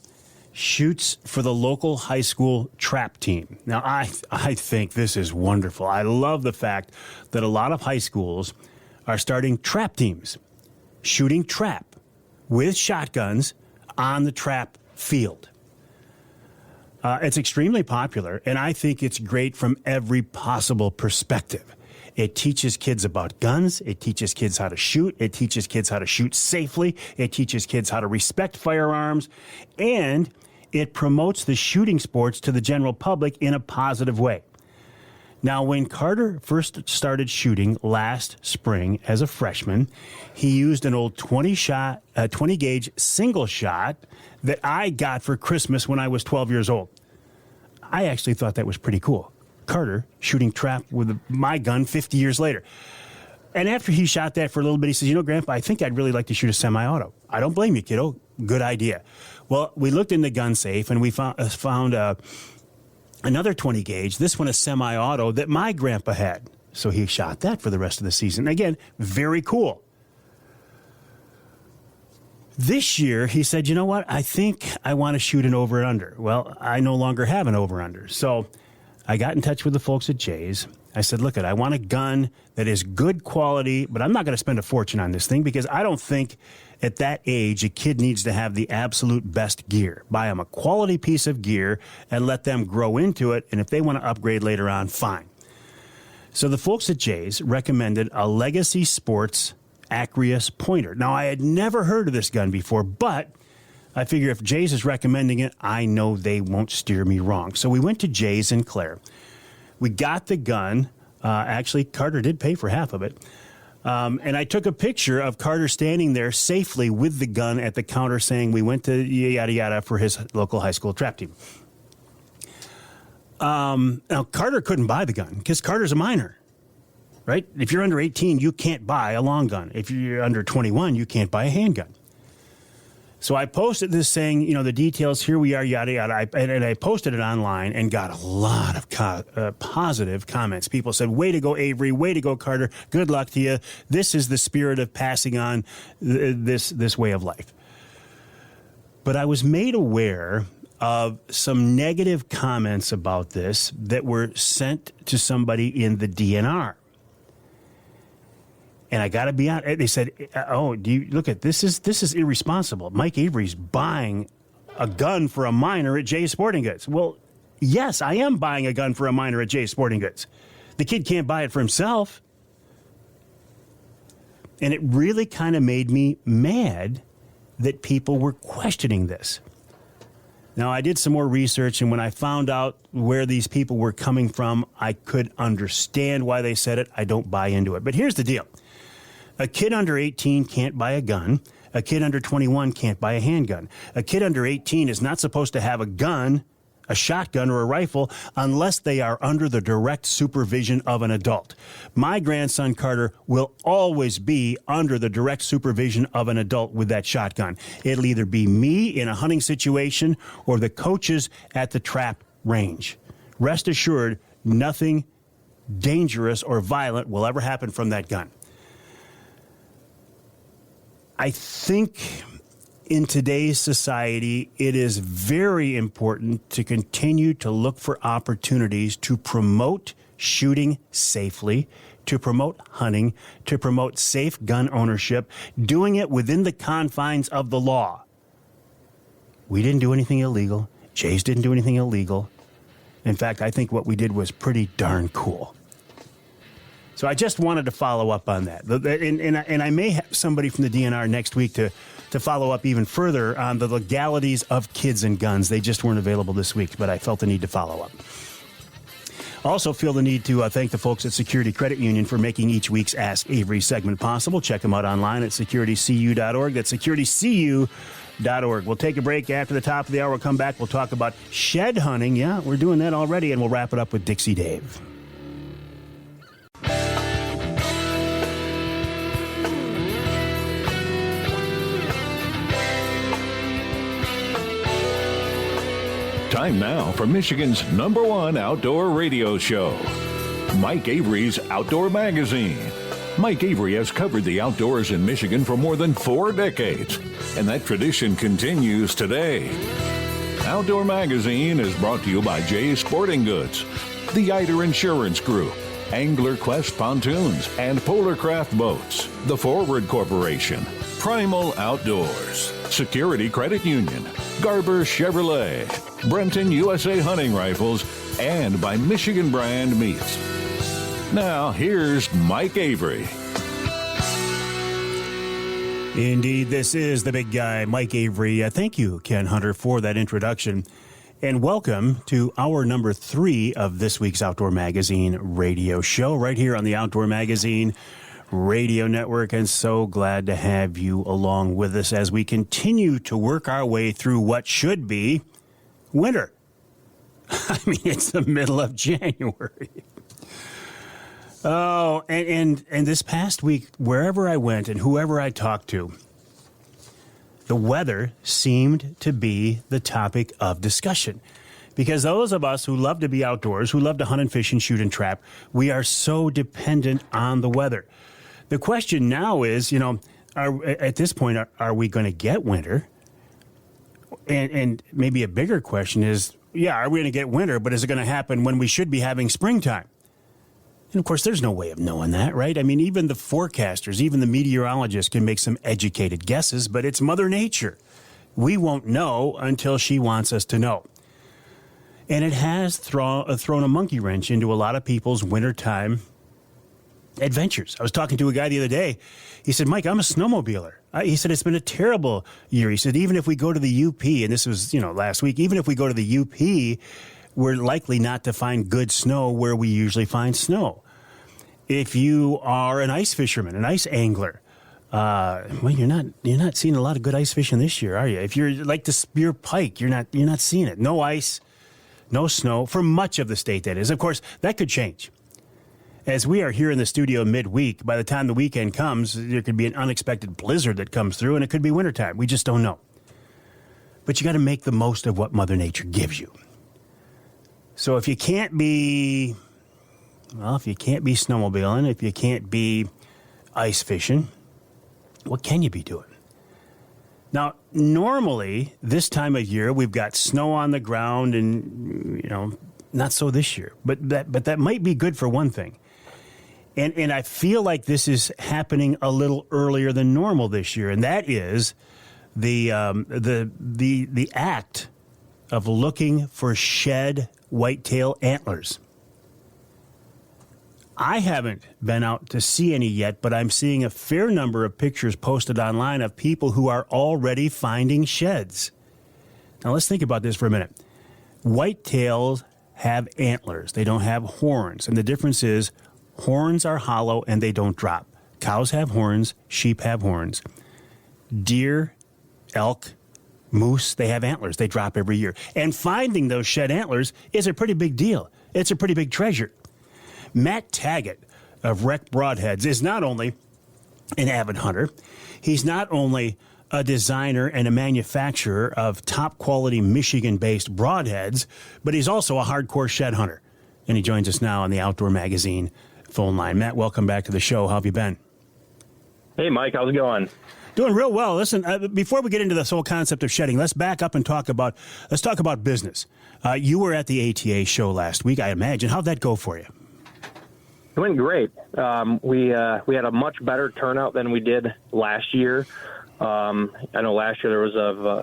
shoots for the local high school trap team. Now, I think this is wonderful. I love the fact that a lot of high schools are starting trap teams, shooting trap with shotguns on the trap field. It's extremely popular, and I think it's great from every possible perspective. It teaches kids about guns. It teaches kids how to shoot. It teaches kids how to shoot safely. It teaches kids how to respect firearms. And it promotes the shooting sports to the general public in a positive way. Now, when Carter first started shooting last spring as a freshman, he used an old 20-gauge single shot that I got for Christmas when I was 12 years old. I actually thought that was pretty cool. Carter shooting trap with my gun 50 years later. And after he shot that for a little bit, he says, Grandpa, I think I'd really like to shoot a semi-auto. I don't blame you, kiddo. Good idea. Well, we looked in the gun safe, and we found another 20 gauge, this one a semi-auto that my grandpa had. So he shot that for the rest of the season. Again, very cool. This year, he said, you know what? I think I want to shoot an over and under. Well, I no longer have an over under. So I got in touch with the folks at Jay's. I said, look, I want a gun that is good quality, but I'm not going to spend a fortune on this thing because I don't think at that age a kid needs to have the absolute best gear. Buy them a quality piece of gear and let them grow into it. And if they want to upgrade later on, fine. So the folks at Jay's recommended a Legacy Sports Acreus pointer. Now, I had never heard of this gun before, but I figure if Jay's is recommending it, I know they won't steer me wrong. So we went to Jay's in Clare. We got the gun. Actually, Carter did pay for half of it. And I took a picture of Carter standing there safely with the gun at the counter saying we went to yada yada for his local high school trap team. Now, Carter couldn't buy the gun because Carter's a minor. Right? If you're under 18, you can't buy a long gun. If you're under 21, you can't buy a handgun. So I posted this saying, the details, here we are, yada, yada. And I posted it online and got a lot of positive comments. People said, way to go, Avery. Way to go, Carter. Good luck to you. This is the spirit of passing on this way of life. But I was made aware of some negative comments about this that were sent to somebody in the DNR. And I got to be honest, they said, do you look at this is irresponsible. Mike Avery's buying a gun for a minor at Jay's Sporting Goods. Well, yes, I am buying a gun for a minor at Jay's Sporting Goods. The kid can't buy it for himself. And it really kind of made me mad that people were questioning this. Now, I did some more research, and when I found out where these people were coming from, I could understand why they said it. I don't buy into it. But here's the deal. A kid under 18 can't buy a gun. A kid under 21 can't buy a handgun. A kid under 18 is not supposed to have a gun, a shotgun, or a rifle unless they are under the direct supervision of an adult. My grandson, Carter, will always be under the direct supervision of an adult with that shotgun. It'll either be me in a hunting situation or the coaches at the trap range. Rest assured, nothing dangerous or violent will ever happen from that gun. I think in today's society, it is very important to continue to look for opportunities to promote shooting safely, to promote hunting, to promote safe gun ownership, doing it within the confines of the law. We didn't do anything illegal. Jay's didn't do anything illegal. In fact, I think what we did was pretty darn cool. So I just wanted to follow up on that. And I may have somebody from the DNR next week to follow up even further on the legalities of kids and guns. They just weren't available this week, but I felt the need to follow up. Also feel the need to thank the folks at Security Credit Union for making each week's Ask Avery segment possible. Check them out online at securitycu.org. That's securitycu.org. We'll take a break after the top of the hour. We'll come back. We'll talk about shed hunting. Yeah, we're doing that already, and we'll wrap it up with Dixie Dave. Time now for Michigan's #1 outdoor radio show, Mike Avery's Outdoor Magazine. Mike Avery has covered the outdoors in Michigan for more than 4 decades, and that tradition continues today. Outdoor Magazine is brought to you by Jay's Sporting Goods, the Eider Insurance Group, Angler Quest Pontoons and Polar Craft Boats, the Forward Corporation, Primal Outdoors, Security Credit Union, Garber Chevrolet, Brenton USA Hunting Rifles, and by Michigan Brand Meats. Now, here's Mike Avery. Indeed, this is the big guy, Mike Avery. Thank you, Ken Hunter, for that introduction. And welcome to hour number 3 of this week's Outdoor Magazine radio show, right here on the Outdoor Magazine Radio Network. And so glad to have you along with us as we continue to work our way through what should be winter. I mean, it's the middle of January. Oh, and this past week, wherever I went and whoever I talked to, the weather seemed to be the topic of discussion. Because those of us who love to be outdoors, who love to hunt and fish and shoot and trap, we are so dependent on the weather. The question now is, at this point, are we going to get winter? And maybe a bigger question is, are we going to get winter, but is it going to happen when we should be having springtime? And, of course, there's no way of knowing that, right? I mean, even the forecasters, even the meteorologists can make some educated guesses, but it's Mother Nature. We won't know until she wants us to know. And it has thrown a monkey wrench into a lot of people's wintertime adventures. I was talking to a guy the other day. He said, Mike, I'm a snowmobiler. He said, it's been a terrible year. He said, even if we go to the UP, and this was, last week, even if we go to the UP, we're likely not to find good snow where we usually find snow. If you are an ice fisherman, an ice angler, you're not seeing a lot of good ice fishing this year, are you? If you're like to spear pike, you're not seeing it. No ice, no snow for much of the state, that is. Of course, that could change. As we are here in the studio midweek, by the time the weekend comes, there could be an unexpected blizzard that comes through, and it could be wintertime. We just don't know. But you got to make the most of what Mother Nature gives you. So if you can't be snowmobiling, if you can't be ice fishing, what can you be doing? Now, normally, this time of year, we've got snow on the ground and, not so this year. But that might be good for one thing. And I feel like this is happening a little earlier than normal this year, and that is the act of looking for shed whitetail antlers. I haven't been out to see any yet, but I'm seeing a fair number of pictures posted online of people who are already finding sheds. Now, let's think about this for a minute. Whitetails have antlers. They don't have horns. And the difference is horns are hollow and they don't drop. Cows have horns. Sheep have horns. Deer, elk, moose, they have antlers. They drop every year. And finding those shed antlers is a pretty big deal. It's a pretty big treasure. Matt Tagget of Rek Broadheads is not only an avid hunter, he's not only a designer and a manufacturer of top-quality Michigan-based broadheads, but he's also a hardcore shed hunter. And he joins us now on the Outdoor Magazine phone line. Matt, welcome back to the show. How have you been? Hey, Mike. How's it going? Doing real well. Listen, before we get into this whole concept of shedding, let's back up and talk about business. You were at the ATA show last week, I imagine. How'd that go for you? It went great. We had a much better turnout than we did last year. I know last year there was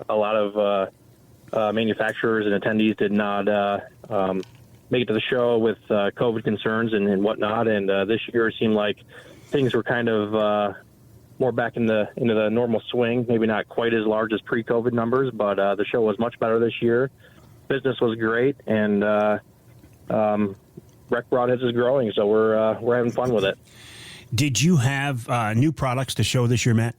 a lot of manufacturers and attendees did not make it to the show with COVID concerns and whatnot. And this year it seemed like things were kind of more back into the normal swing. Maybe not quite as large as pre-COVID numbers, but the show was much better this year. Business was great, and Rek Broadheads is growing, so we're having fun with it. Did you have new products to show this year, Matt?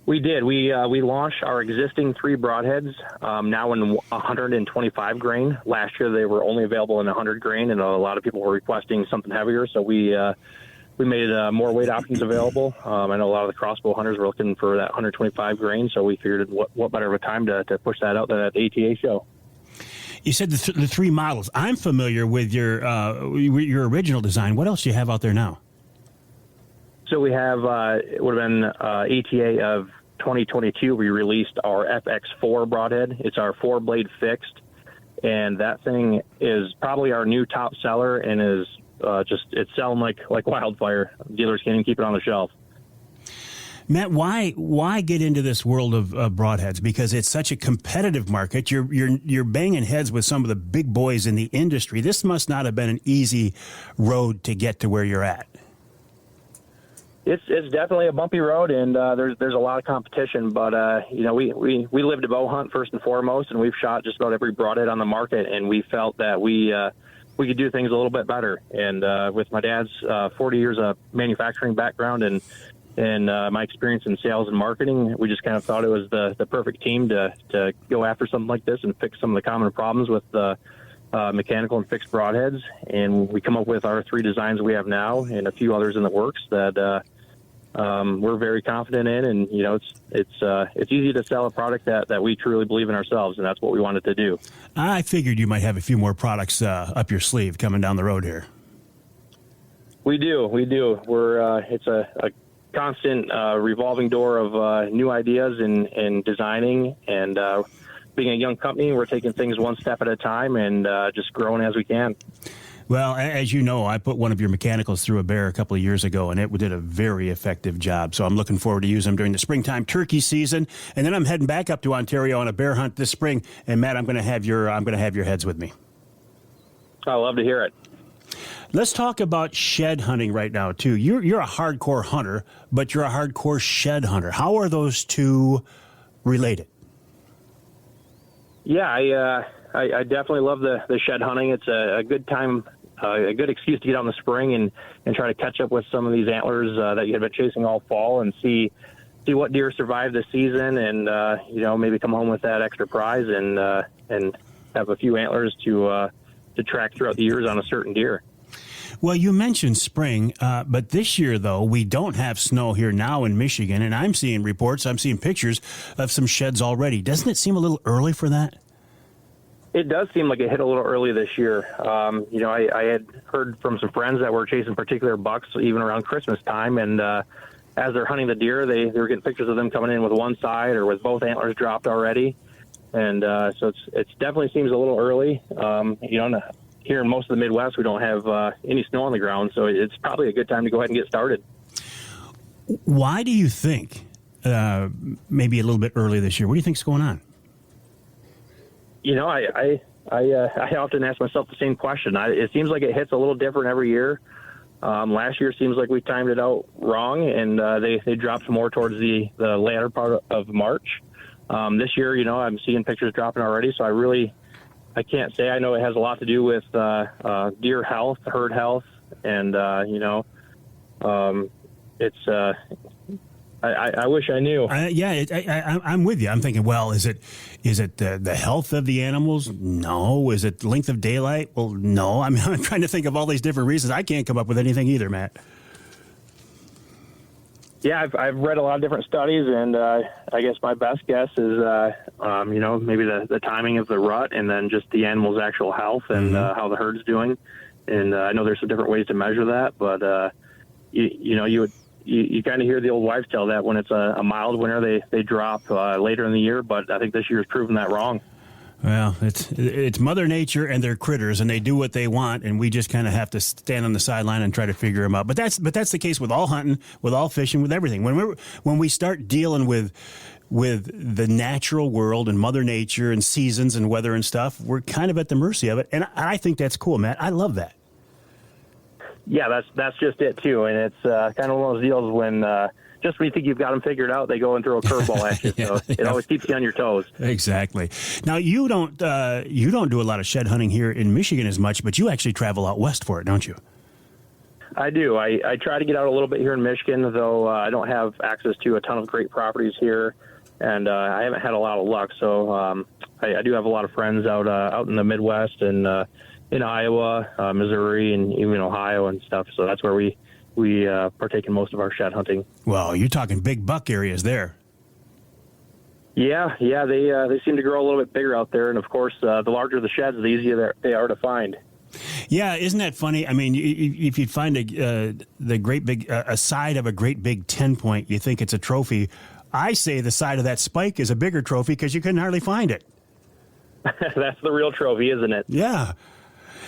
We did. We launched our existing 3 broadheads now in 125 grain. Last year they were only available in 100 grain, and a lot of people were requesting something heavier, so we made more weight options available. I know a lot of the crossbow hunters were looking for that 125 grain, so we figured what better of a time to push that out than at the ATA show. You said the 3 models. I'm familiar with your original design. What else do you have out there now? So we have, it would have been ATA of 2022. We released our FX4 broadhead. It's our 4-blade fixed, and that thing is probably our new top seller and is it's selling like wildfire. Dealers can't even keep it on the shelf. Matt, why get into this world of broadheads? Because it's such a competitive market. You're banging heads with some of the big boys in the industry. This must not have been an easy road to get to where you're at. It's definitely a bumpy road, and there's a lot of competition. But we live to bow hunt first and foremost, and we've shot just about every broadhead on the market, and we felt that we could do things a little bit better. And with my dad's 40 years of manufacturing background and my experience in sales and marketing, we just kind of thought it was the perfect team to go after something like this and fix some of the common problems with mechanical and fixed broadheads, and we come up with our 3 designs we have now and a few others in the works that we're very confident in. And it's easy to sell a product that we truly believe in ourselves, and that's what we wanted to do. I figured you might have a few more products up your sleeve coming down the road here. We do. We're it's a constant revolving door of new ideas and designing, and being a young company, we're taking things one step at a time and just growing as we can. Well, as you know, I put one of your mechanicals through a bear a couple of years ago, and it did a very effective job. So I'm looking forward to using them during the springtime turkey season, and then I'm heading back up to Ontario on a bear hunt this spring. And Matt, I'm going to have your heads with me. I love to hear it. Let's talk about shed hunting right now too. You're a hardcore hunter, but you're a hardcore shed hunter. How are those two related? Yeah, I definitely love the shed hunting. It's a good time, a good excuse to get out in the spring and try to catch up with some of these antlers that you have been chasing all fall and see what deer survived this season, and maybe come home with that extra prize and have a few antlers to track throughout the years on a certain deer. Well, you mentioned spring, but this year, though, we don't have snow here now in Michigan, and I'm seeing pictures of some sheds already. Doesn't it seem a little early for that? It does seem like it hit a little early this year. I had heard from some friends that were chasing particular bucks even around Christmas time, and as they're hunting the deer, they were getting pictures of them coming in with one side or with both antlers dropped already. And so it definitely seems a little early. Here in most of the Midwest, we don't have any snow on the ground, so it's probably a good time to go ahead and get started. Why do you think maybe a little bit early this year? What do you think's going on? I often ask myself the same question. It seems like it hits a little different every year. Last year seems like we timed it out wrong, and they dropped more towards the latter part of March. This year, I'm seeing pictures dropping already, so I can't say. I know it has a lot to do with deer health, herd health, and it's. I wish I knew. I'm with you. I'm thinking, well, is it the health of the animals? No. Is it length of daylight? Well, no. I'm trying to think of all these different reasons. I can't come up with anything either, Matt. Yeah, I've read a lot of different studies, and I guess my best guess is, maybe the timing of the rut, and then just the animal's actual health and how the herd's doing. And I know there's some different ways to measure that, but you kind of hear the old wives' tale that when it's a mild winter, they drop later in the year. But I think this year's proven that wrong. Well, it's Mother Nature and their critters, and they do what they want, and we just kind of have to stand on the sideline and try to figure them out. But that's the case with all hunting, with all fishing, with everything. When we start dealing with the natural world and Mother Nature and seasons and weather and stuff, we're kind of at the mercy of it, and I think that's cool, Matt. I love that. Yeah, that's just it too, and it's kind of one of those deals when. Just when you think you've got them figured out, they go and throw a curveball at you. So it always keeps you on your toes. Exactly. Now, you don't do a lot of shed hunting here in Michigan as much, but you actually travel out west for it, don't you? I do. I try to get out a little bit here in Michigan, though I don't have access to a ton of great properties here, and I haven't had a lot of luck. So I do have a lot of friends out in the Midwest and in Iowa, Missouri, and even Ohio and stuff. So that's where we partake in most of our shed hunting. Well, you're talking big buck areas there. Yeah, they seem to grow a little bit bigger out there, and of course, the larger the sheds, the easier they are to find. Yeah, isn't that funny? I mean, if you find the great big a side of a great big 10-point, you think it's a trophy. I say the side of that spike is a bigger trophy because you couldn't hardly find it. That's the real trophy, isn't it? Yeah.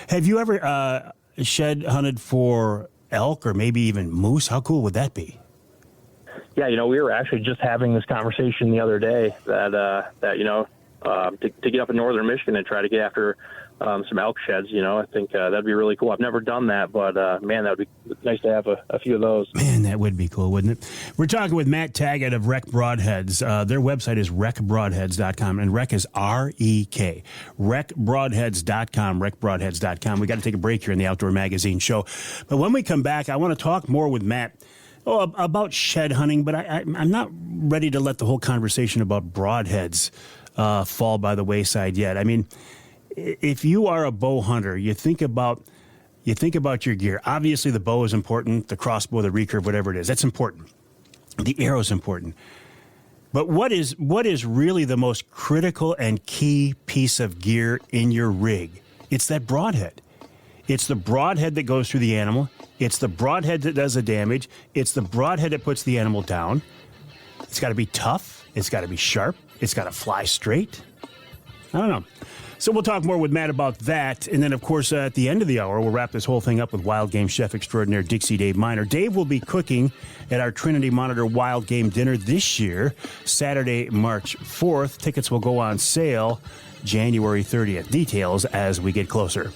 Have you ever shed hunted for elk or maybe even moose? How cool would that be? Yeah, we were actually just having this conversation the other day that to get up in northern Michigan and try to get after some elk sheds, I think that'd be really cool. I've never done that, but man, that would be nice to have a few of those. Man, that would be cool, wouldn't it? We're talking with Matt Tagget of Rek Broadheads. Their website is rekbroadheads.com, and Rek is R-E-K. Rekbroadheads.com, rekbroadheads.com. We got to take a break here in the Outdoor Magazine show. But when we come back, I want to talk more with Matt about shed hunting, but I'm not ready to let the whole conversation about broadheads fall by the wayside yet. I mean, if you are a bow hunter, you think about your gear. Obviously, the bow is important, the crossbow, the recurve, whatever it is. That's important. The arrow is important. But what is really the most critical and key piece of gear in your rig? It's that broadhead. It's the broadhead that goes through the animal. It's the broadhead that does the damage. It's the broadhead that puts the animal down. It's got to be tough. It's got to be sharp. It's got to fly straight. I don't know. So we'll talk more with Matt about that. And then, of course, at the end of the hour, we'll wrap this whole thing up with wild game chef extraordinaire Dixie Dave Minar. Dave will be cooking at our Trinity Monitor Wild Game Dinner this year, Saturday, March 4th. Tickets will go on sale January 30th. Details as we get closer.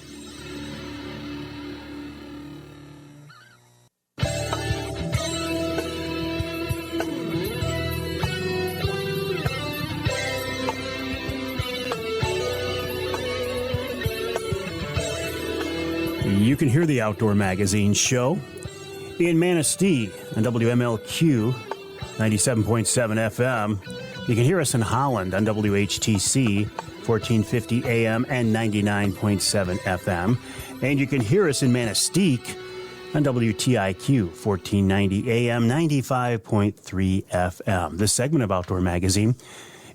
You can hear the Outdoor Magazine show in Manistee on WMLQ 97.7 FM. You can hear us in Holland on WHTC 1450 AM and 99.7 FM. And you can hear us in Manistee on WTIQ 1490 AM, 95.3 FM. This segment of Outdoor Magazine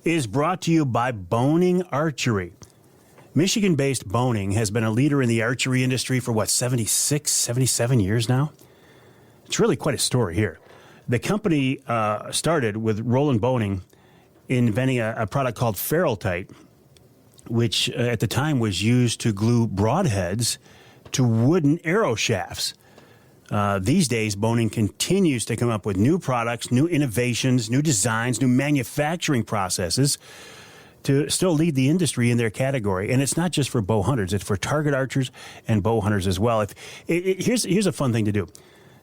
is brought to you by Boning Archery. Michigan-based Boning has been a leader in the archery industry for, 76, 77 years now? It's really quite a story here. The company started with Roland Boning inventing a product called Ferrultite, which at the time was used to glue broadheads to wooden arrow shafts. These days, Boning continues to come up with new products, new innovations, new designs, new manufacturing processes to still lead the industry in their category. And it's not just for bow hunters, it's for target archers and bow hunters as well. Here's a fun thing to do.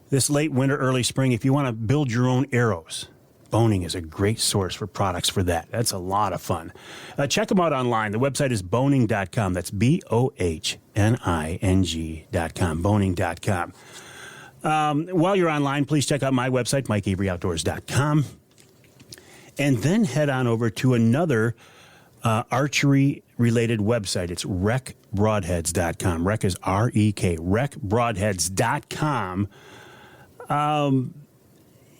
This late winter, early spring, if you want to build your own arrows, Boning is a great source for products for that. That's a lot of fun. Check them out online. The website is boning.com. That's BOHNING.com, boning.com. While you're online, please check out my website, MikeAveryOutdoors.com. And then head on over to another archery-related website. It's rekbroadheads.com. Rek is R-E-K, rekbroadheads.com.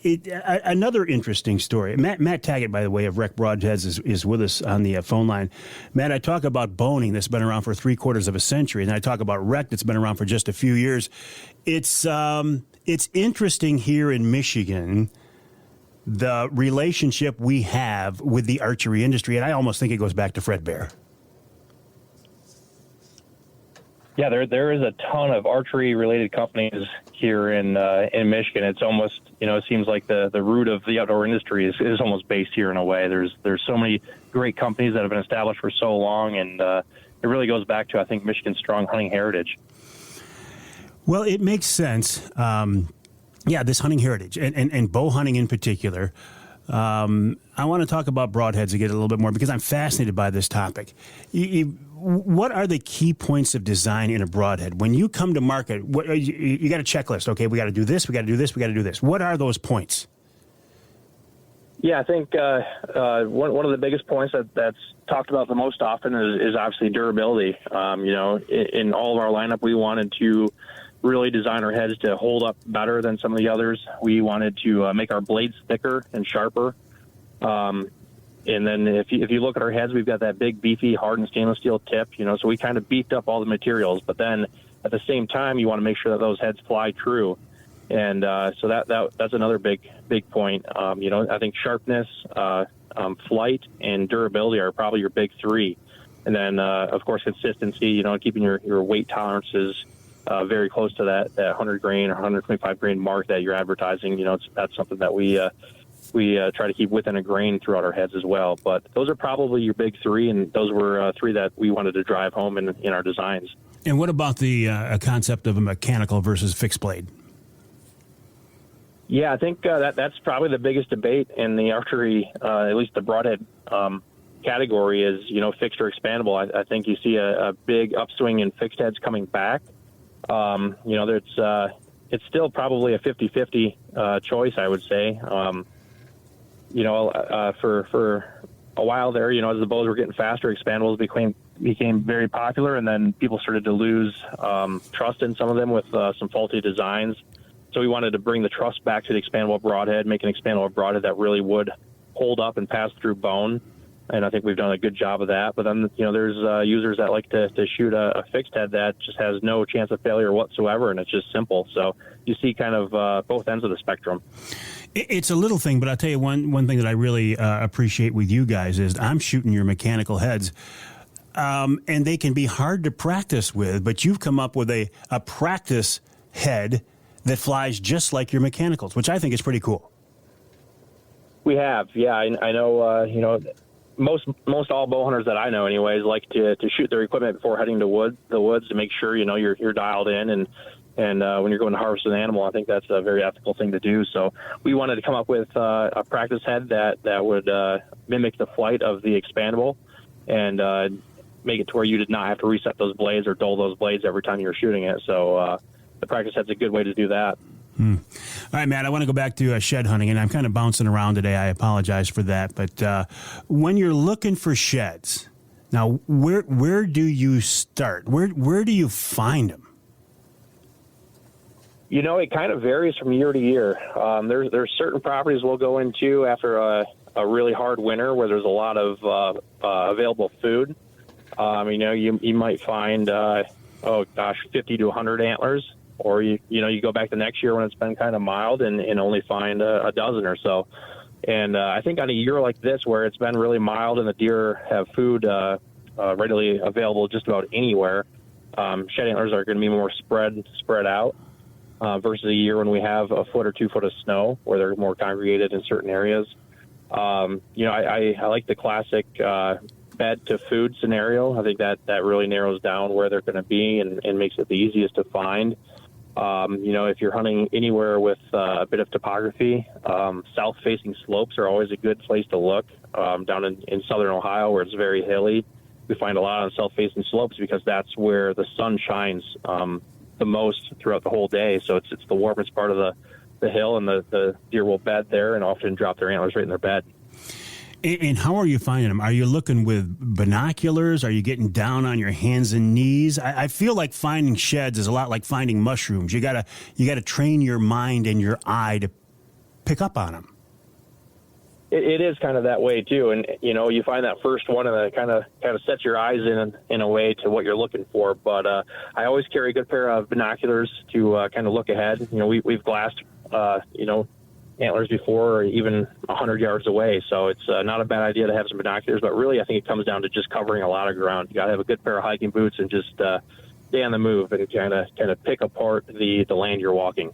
Another interesting story. Matt Tagget, by the way, of Rek Broadheads is with us on the phone line. Matt, I talk about Boning that's been around for 3/4 of a century, and then I talk about Rek that's been around for just a few years. It's interesting here in Michigan, the relationship we have with the archery industry, and I almost think it goes back to Fred Bear. Yeah, there is a ton of archery-related companies here in Michigan. It's almost, it seems like the root of the outdoor industry is almost based here in a way. There's so many great companies that have been established for so long, and it really goes back to, I think, Michigan's strong hunting heritage. Well, it makes sense. This hunting heritage and bow hunting in particular. I want to talk about broadheads again a little bit more because I'm fascinated by this topic. What are the key points of design in a broadhead? When you come to market, you got a checklist. Okay, we got to do this, we got to do this, we got to do this. What are those points? Yeah, I think one of the biggest points that's talked about the most often is obviously durability. In all of our lineup, we wanted to really design our heads to hold up better than some of the others. We wanted to make our blades thicker and sharper. And then if you look at our heads, we've got that big, beefy, hardened stainless steel tip, so we kind of beefed up all the materials. But then at the same time, you want to make sure that those heads fly true. And so that's another big point. I think sharpness, flight, and durability are probably your big three. And then, of course, consistency, keeping your weight tolerances very close to that 100 grain or 125 grain mark that you're advertising. That's something that we try to keep within a grain throughout our heads as well. But those are probably your big three, and those were three that we wanted to drive home in our designs. And what about the concept of a mechanical versus fixed blade? Yeah, I think that's probably the biggest debate in the archery, at least the broadhead category is, fixed or expandable. I think you see a big upswing in fixed heads coming back. It's still probably a 50-50 choice, I would say. For a while there, as the bows were getting faster, expandables became very popular, and then people started to lose trust in some of them with some faulty designs. So we wanted to bring the trust back to the expandable broadhead, make an expandable broadhead that really would hold up and pass through bone. And I think we've done a good job of that. But then, there's users that like to shoot a fixed head that just has no chance of failure whatsoever, and it's just simple. So you see kind of both ends of the spectrum. It's a little thing, but I'll tell you one thing that I really appreciate with you guys is I'm shooting your mechanical heads, and they can be hard to practice with, but you've come up with a practice head that flies just like your mechanicals, which I think is pretty cool. We have, yeah. I know, most all bow hunters that I know anyways like to shoot their equipment before heading to the woods to make sure, you're dialed in. And when you're going to harvest an animal, I think that's a very ethical thing to do. So we wanted to come up with a practice head that would mimic the flight of the expandable and make it to where you did not have to reset those blades or dull those blades every time you were shooting it. So the practice head's a good way to do that. All right, Matt, I want to go back to shed hunting, and I'm kind of bouncing around today. I apologize for that. But when you're looking for sheds, now where do you start? Where do you find them? It kind of varies from year to year. There's certain properties we'll go into after a really hard winter where there's a lot of available food. You might find 50 to 100 antlers. Or you go back the next year when it's been kind of mild and only find a dozen or so. And I think on a year like this where it's been really mild and the deer have food readily available just about anywhere, shed antlers are going to be more spread out versus a year when we have a foot or 2 foot of snow where they're more congregated in certain areas. I like the classic bed to food scenario. I think that really narrows down where they're going to be and makes it the easiest to find. If you're hunting anywhere with a bit of topography, south-facing slopes are always a good place to look. Down in southern Ohio, where it's very hilly, we find a lot on south-facing slopes because that's where the sun shines the most throughout the whole day. So it's the warmest part of the hill, and the deer will bed there and often drop their antlers right in their bed. And how are you finding them? Are you looking with binoculars? Are you getting down on your hands and knees? I feel like finding sheds is a lot like finding mushrooms. You gotta train your mind and your eye to pick up on them. It is kind of that way too, and you find that first one and it kind of sets your eyes in a way to what you're looking for. But I always carry a good pair of binoculars to kind of look ahead. We've glassed antlers before, or even 100 yards away. So it's not a bad idea to have some binoculars, but really I think it comes down to just covering a lot of ground. You got to have a good pair of hiking boots and just stay on the move and kind of pick apart the land you're walking.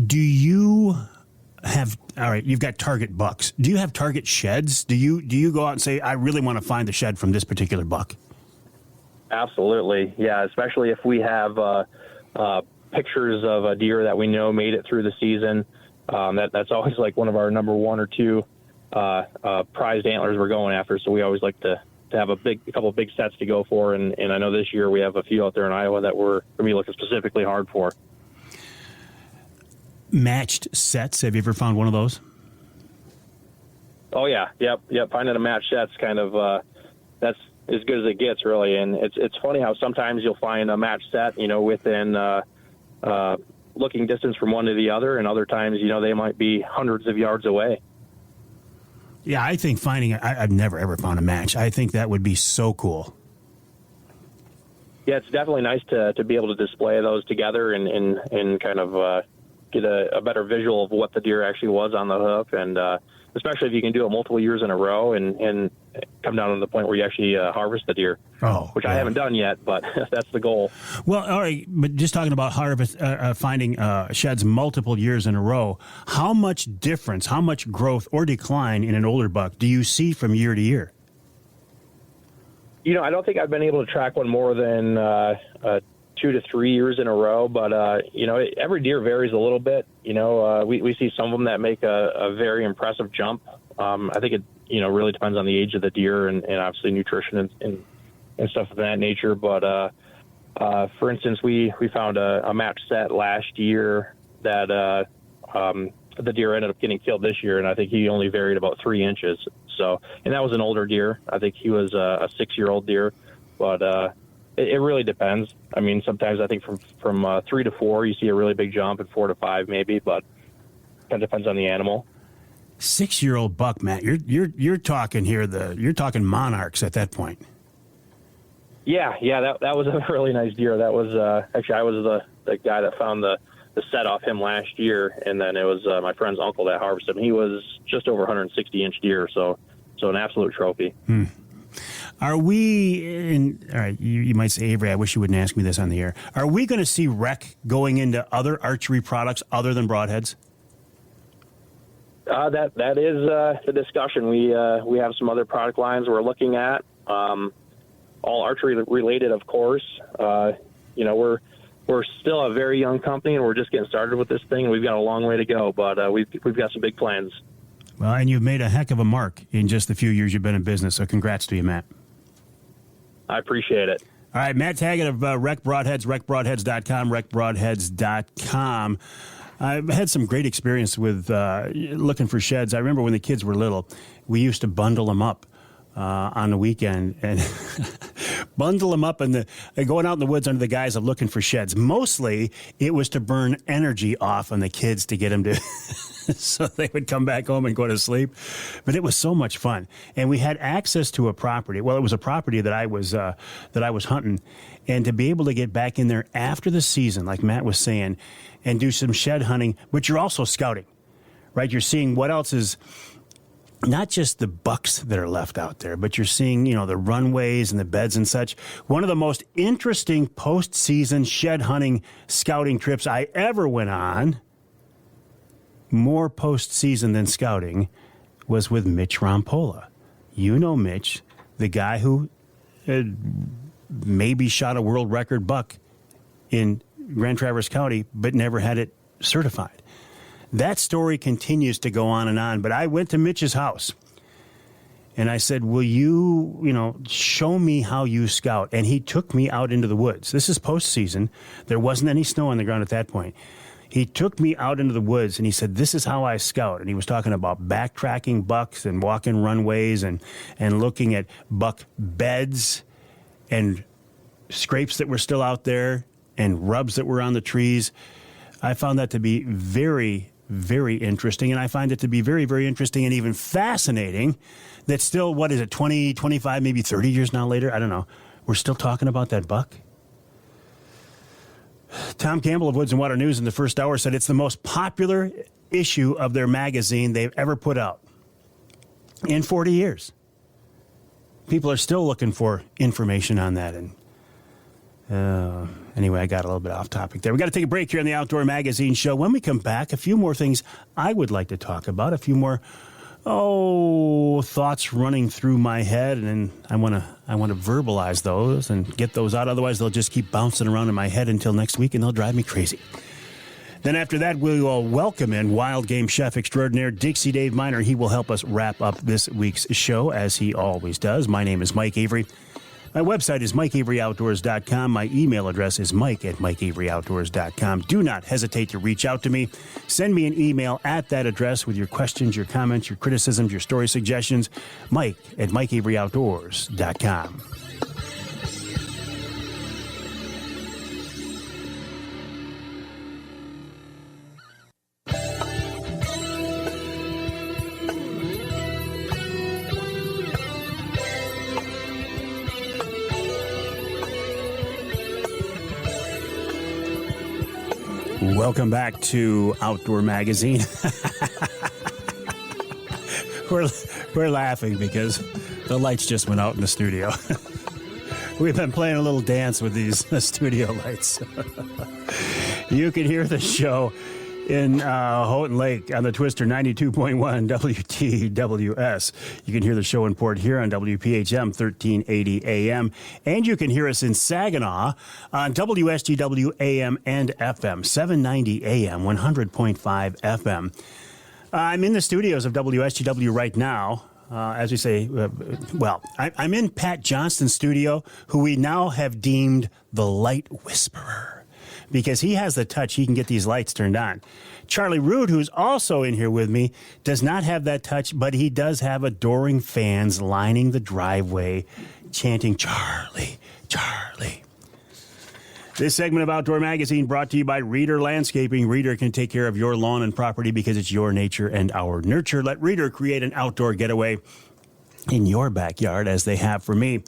Do you have, all right, you've got target bucks. Do you have target sheds? Do you go out and say, I really want to find the shed from this particular buck? Absolutely. Yeah. Especially if we have pictures of a deer that we know made it through the season. That's always like one of our number 1 or 2 prized antlers we're going after. So we always like to have a couple of big sets to go for. And I know this year we have a few out there in Iowa that we're going to be looking specifically hard for. Matched sets. Have you ever found one of those? Oh yeah. Yep. Finding a matched set's kind of, that's as good as it gets really. And it's funny how sometimes you'll find a matched set, within, looking distance from one to the other, and other times, they might be hundreds of yards away. Yeah, I think I've never ever found a match. I think that would be so cool. Yeah, it's definitely nice to be able to display those together and kind of get a better visual of what the deer actually was on the hoof, and especially if you can do it multiple years in a row and come down to the point where you actually harvest the deer, which I haven't done yet, but that's the goal. Well, all right, but just talking about finding sheds multiple years in a row, how much difference, how much growth or decline in an older buck do you see from year to year? I don't think I've been able to track one more than 2 to 3 years in a row, but every deer varies a little bit. We see some of them that make a very impressive jump. I think it really depends on the age of the deer and obviously nutrition and stuff of that nature. But for instance, we found a matched set last year that the deer ended up getting killed this year, and I think he only varied about 3 inches. So, and that was an older deer. I think he was a 6-year-old deer. but it really depends. I mean, sometimes I think from 3 to 4, you see a really big jump, and 4 to 5 maybe, but kind of depends on the animal. 6-year-old buck, Matt. You're talking here. You're talking monarchs at that point. Yeah, that was a really nice deer. That was actually I was the guy that found the set off him last year, and then it was my friend's uncle that harvested him. He was just over 160-inch deer, so an absolute trophy. Are we all right, you might say, Avery, I wish you wouldn't ask me this on the air. Are we going to see Rek going into other archery products other than broadheads? That is the discussion. We have some other product lines we're looking at, all archery related, of course. We're still a very young company, and we're just getting started with this thing. We've got a long way to go, but we've got some big plans. Well, and you've made a heck of a mark in just the few years you've been in business, so congrats to you, Matt. I appreciate it. All right, Matt Tagget of Rek Broadheads, rekbroadheads.com, rekbroadheads.com. I've had some great experience with looking for sheds. I remember when the kids were little, we used to bundle them up on the weekend and bundle them up and going out in the woods under the guise of looking for sheds. Mostly, it was to burn energy off on the kids to get them to so they would come back home and go to sleep. But it was so much fun, and we had access to a property. Well, it was a property that I was hunting, and to be able to get back in there after the season, like Matt was saying, and do some shed hunting, but you're also scouting, right? You're seeing what else is. Not just the bucks that are left out there, but you're seeing, the runways and the beds and such. One of the most interesting postseason shed hunting scouting trips I ever went on, more postseason than scouting, was with Mitch Rompola. You know Mitch, the guy who maybe shot a world record buck in Grand Traverse County, but never had it certified. That story continues to go on, but I went to Mitch's house and I said, will you, show me how you scout? And he took me out into the woods. This is postseason. There wasn't any snow on the ground at that point. He took me out into the woods and he said, this is how I scout. And he was talking about backtracking bucks and walking runways and looking at buck beds and scrapes that were still out there and rubs that were on the trees. I found that to be very, very interesting, and I find it to be very, very interesting and even fascinating that still, 20, 25, maybe 30 years now later, I don't know, we're still talking about that buck. Tom Campbell of Woods-n-Waternews in the first hour said it's the most popular issue of their magazine they've ever put out in 40 years. People are still looking for information on that, and anyway, I got a little bit off topic there. We got to take a break here on the Outdoor Magazine Show. When we come back, a few more things I would like to talk about, a few more thoughts running through my head, and I want to verbalize those and get those out. Otherwise, they'll just keep bouncing around in my head until next week, and they'll drive me crazy. Then after that, we will welcome in wild game chef extraordinaire Dixie Dave Minar. He will help us wrap up this week's show, as he always does. My name is Mike Avery. My website is MikeAveryOutdoors.com. My email address is Mike@MikeAveryOutdoors.com. Do not hesitate to reach out to me. Send me an email at that address with your questions, your comments, your criticisms, your story suggestions. Mike@MikeAveryOutdoors.com. Welcome back to Outdoor Magazine. We're laughing because the lights just went out in the studio. We've been playing a little dance with these studio lights. You can hear the show in Houghton Lake on the Twister 92.1 WTWS. You can hear the show in Port Huron on WPHM 1380 AM. And you can hear us in Saginaw on WSGW AM and FM 790 AM, 100.5 FM. I'm in the studios of WSGW right now. As we say, I'm in Pat Johnston's studio, who we now have deemed the Light Whisperer, because he has the touch. He can get these lights turned on. Charlie Root, who's also in here with me, does not have that touch, but he does have adoring fans lining the driveway, chanting, "Charlie, Charlie." This segment of Outdoor Magazine brought to you by Reader Landscaping. Reader can take care of your lawn and property because it's your nature and our nurture. Let Reader create an outdoor getaway in your backyard, as they have for me.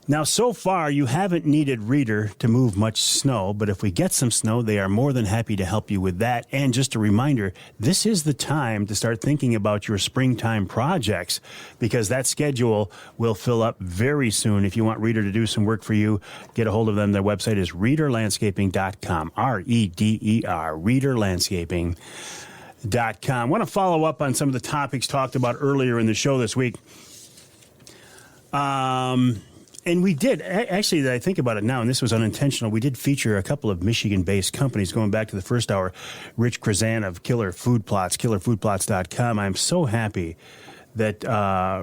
Now, so far, you haven't needed Reader to move much snow, but if we get some snow, they are more than happy to help you with that. And just a reminder, this is the time to start thinking about your springtime projects, because that schedule will fill up very soon. If you want Reader to do some work for you, get a hold of them. Their website is readerlandscaping.com, R-E-D-E-R, readerlandscaping.com. I want to follow up on some of the topics talked about earlier in the show this week. And we did, actually, that I think about it now, and this was unintentional, we did feature a couple of Michigan-based companies going back to the first hour. Rich Chrzan of Killer Food Plots, killerfoodplots.com. I'm so happy that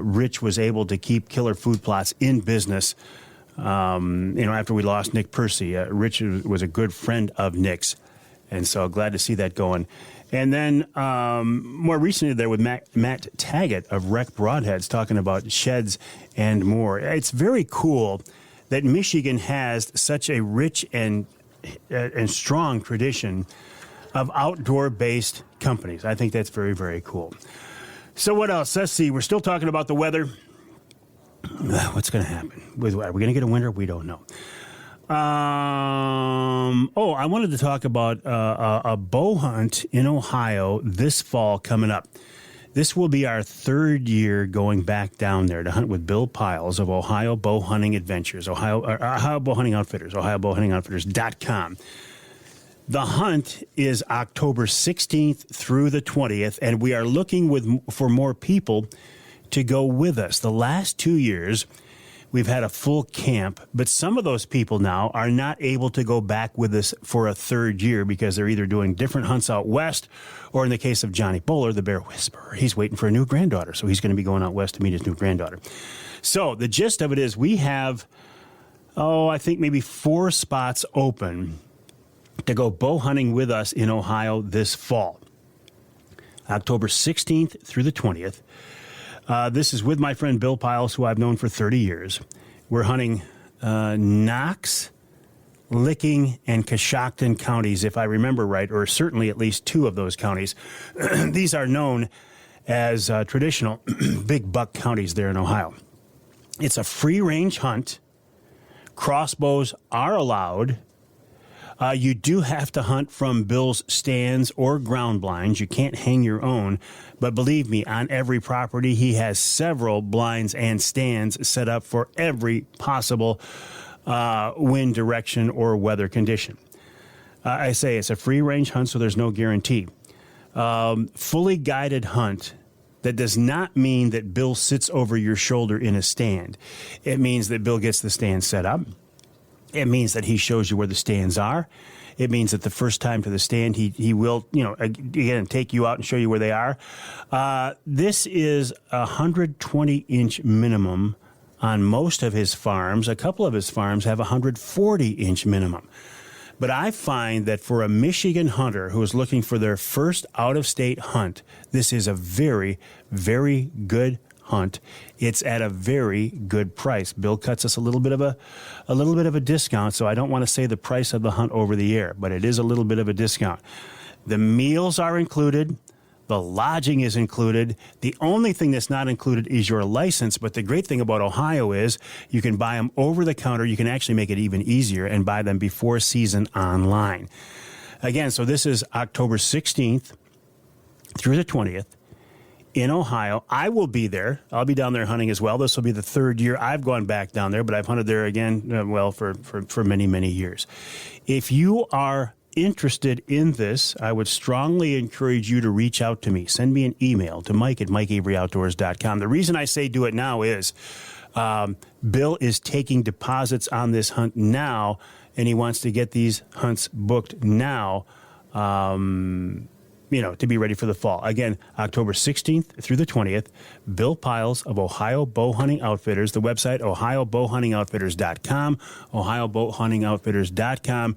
Rich was able to keep Killer Food Plots in business. After we lost Nick Percy, Rich was a good friend of Nick's, and so glad to see that going. And then more recently there with Matt Tagget of Rek Broadheads talking about sheds and more. It's very cool that Michigan has such a rich and strong tradition of outdoor-based companies. I think that's very, very cool. So what else? Let's see. We're still talking about the weather. What's going to happen? Are we going to get a winter? We don't know. I wanted to talk about a bow hunt in Ohio this fall coming up. This will be our third year going back down there to hunt with Bill Piles of Ohio Bow Hunting Adventures, Ohio Bow Hunting Outfitters, OhioBowHuntingOutfitters.com. The hunt is October 16th through the 20th, and we are looking for more people to go with us. The last 2 years, we've had a full camp, but some of those people now are not able to go back with us for a third year because they're either doing different hunts out west, or in the case of Johnny Bowler, the Bear Whisperer, he's waiting for a new granddaughter, so he's going to be going out west to meet his new granddaughter. So the gist of it is we have, I think maybe 4 spots open to go bow hunting with us in Ohio this fall, October 16th through the 20th. This is with my friend Bill Piles, who I've known for 30 years. We're hunting Knox, Licking, and Coshocton counties, if I remember right, or certainly at least 2 of those counties. These are known as traditional big buck counties there in Ohio. It's a free-range hunt. Crossbows are allowed. You do have to hunt from Bill's stands or ground blinds. You can't hang your own. But believe me, on every property, he has several blinds and stands set up for every possible wind direction or weather condition. I say it's a free-range hunt, so there's no guarantee. Fully guided hunt. That does not mean that Bill sits over your shoulder in a stand. It means that Bill gets the stand set up. It means that he shows you where the stands are. It means that the first time to the stand, he will, again, take you out and show you where they are. This is a 120-inch minimum on most of his farms. A couple of his farms have a 140-inch minimum. But I find that for a Michigan hunter who is looking for their first out-of-state hunt, this is a very, very good hunt. It's at a very good price. Bill cuts us a little bit of a discount, so I don't want to say the price of the hunt over the air, but it is a little bit of a discount. The meals are included. The lodging is included. The only thing that's not included is your license, but the great thing about Ohio is you can buy them over the counter. You can actually make it even easier and buy them before season online. Again, so this is October 16th through the 20th. In Ohio. I will be there. I'll be down there hunting as well. This will be the third year I've gone back down there, but I've hunted there again, for many, many years. If you are interested in this, I would strongly encourage you to reach out to me. Send me an email to mike@mikeaveryoutdoors.com. The reason I say do it now is Bill is taking deposits on this hunt now, and he wants to get these hunts booked now. to be ready for the fall. Again, October 16th through the 20th, Bill Piles of Ohio Bow Hunting Outfitters, the website, ohiobowhuntingoutfitters.com, ohiobowhuntingoutfitters.com.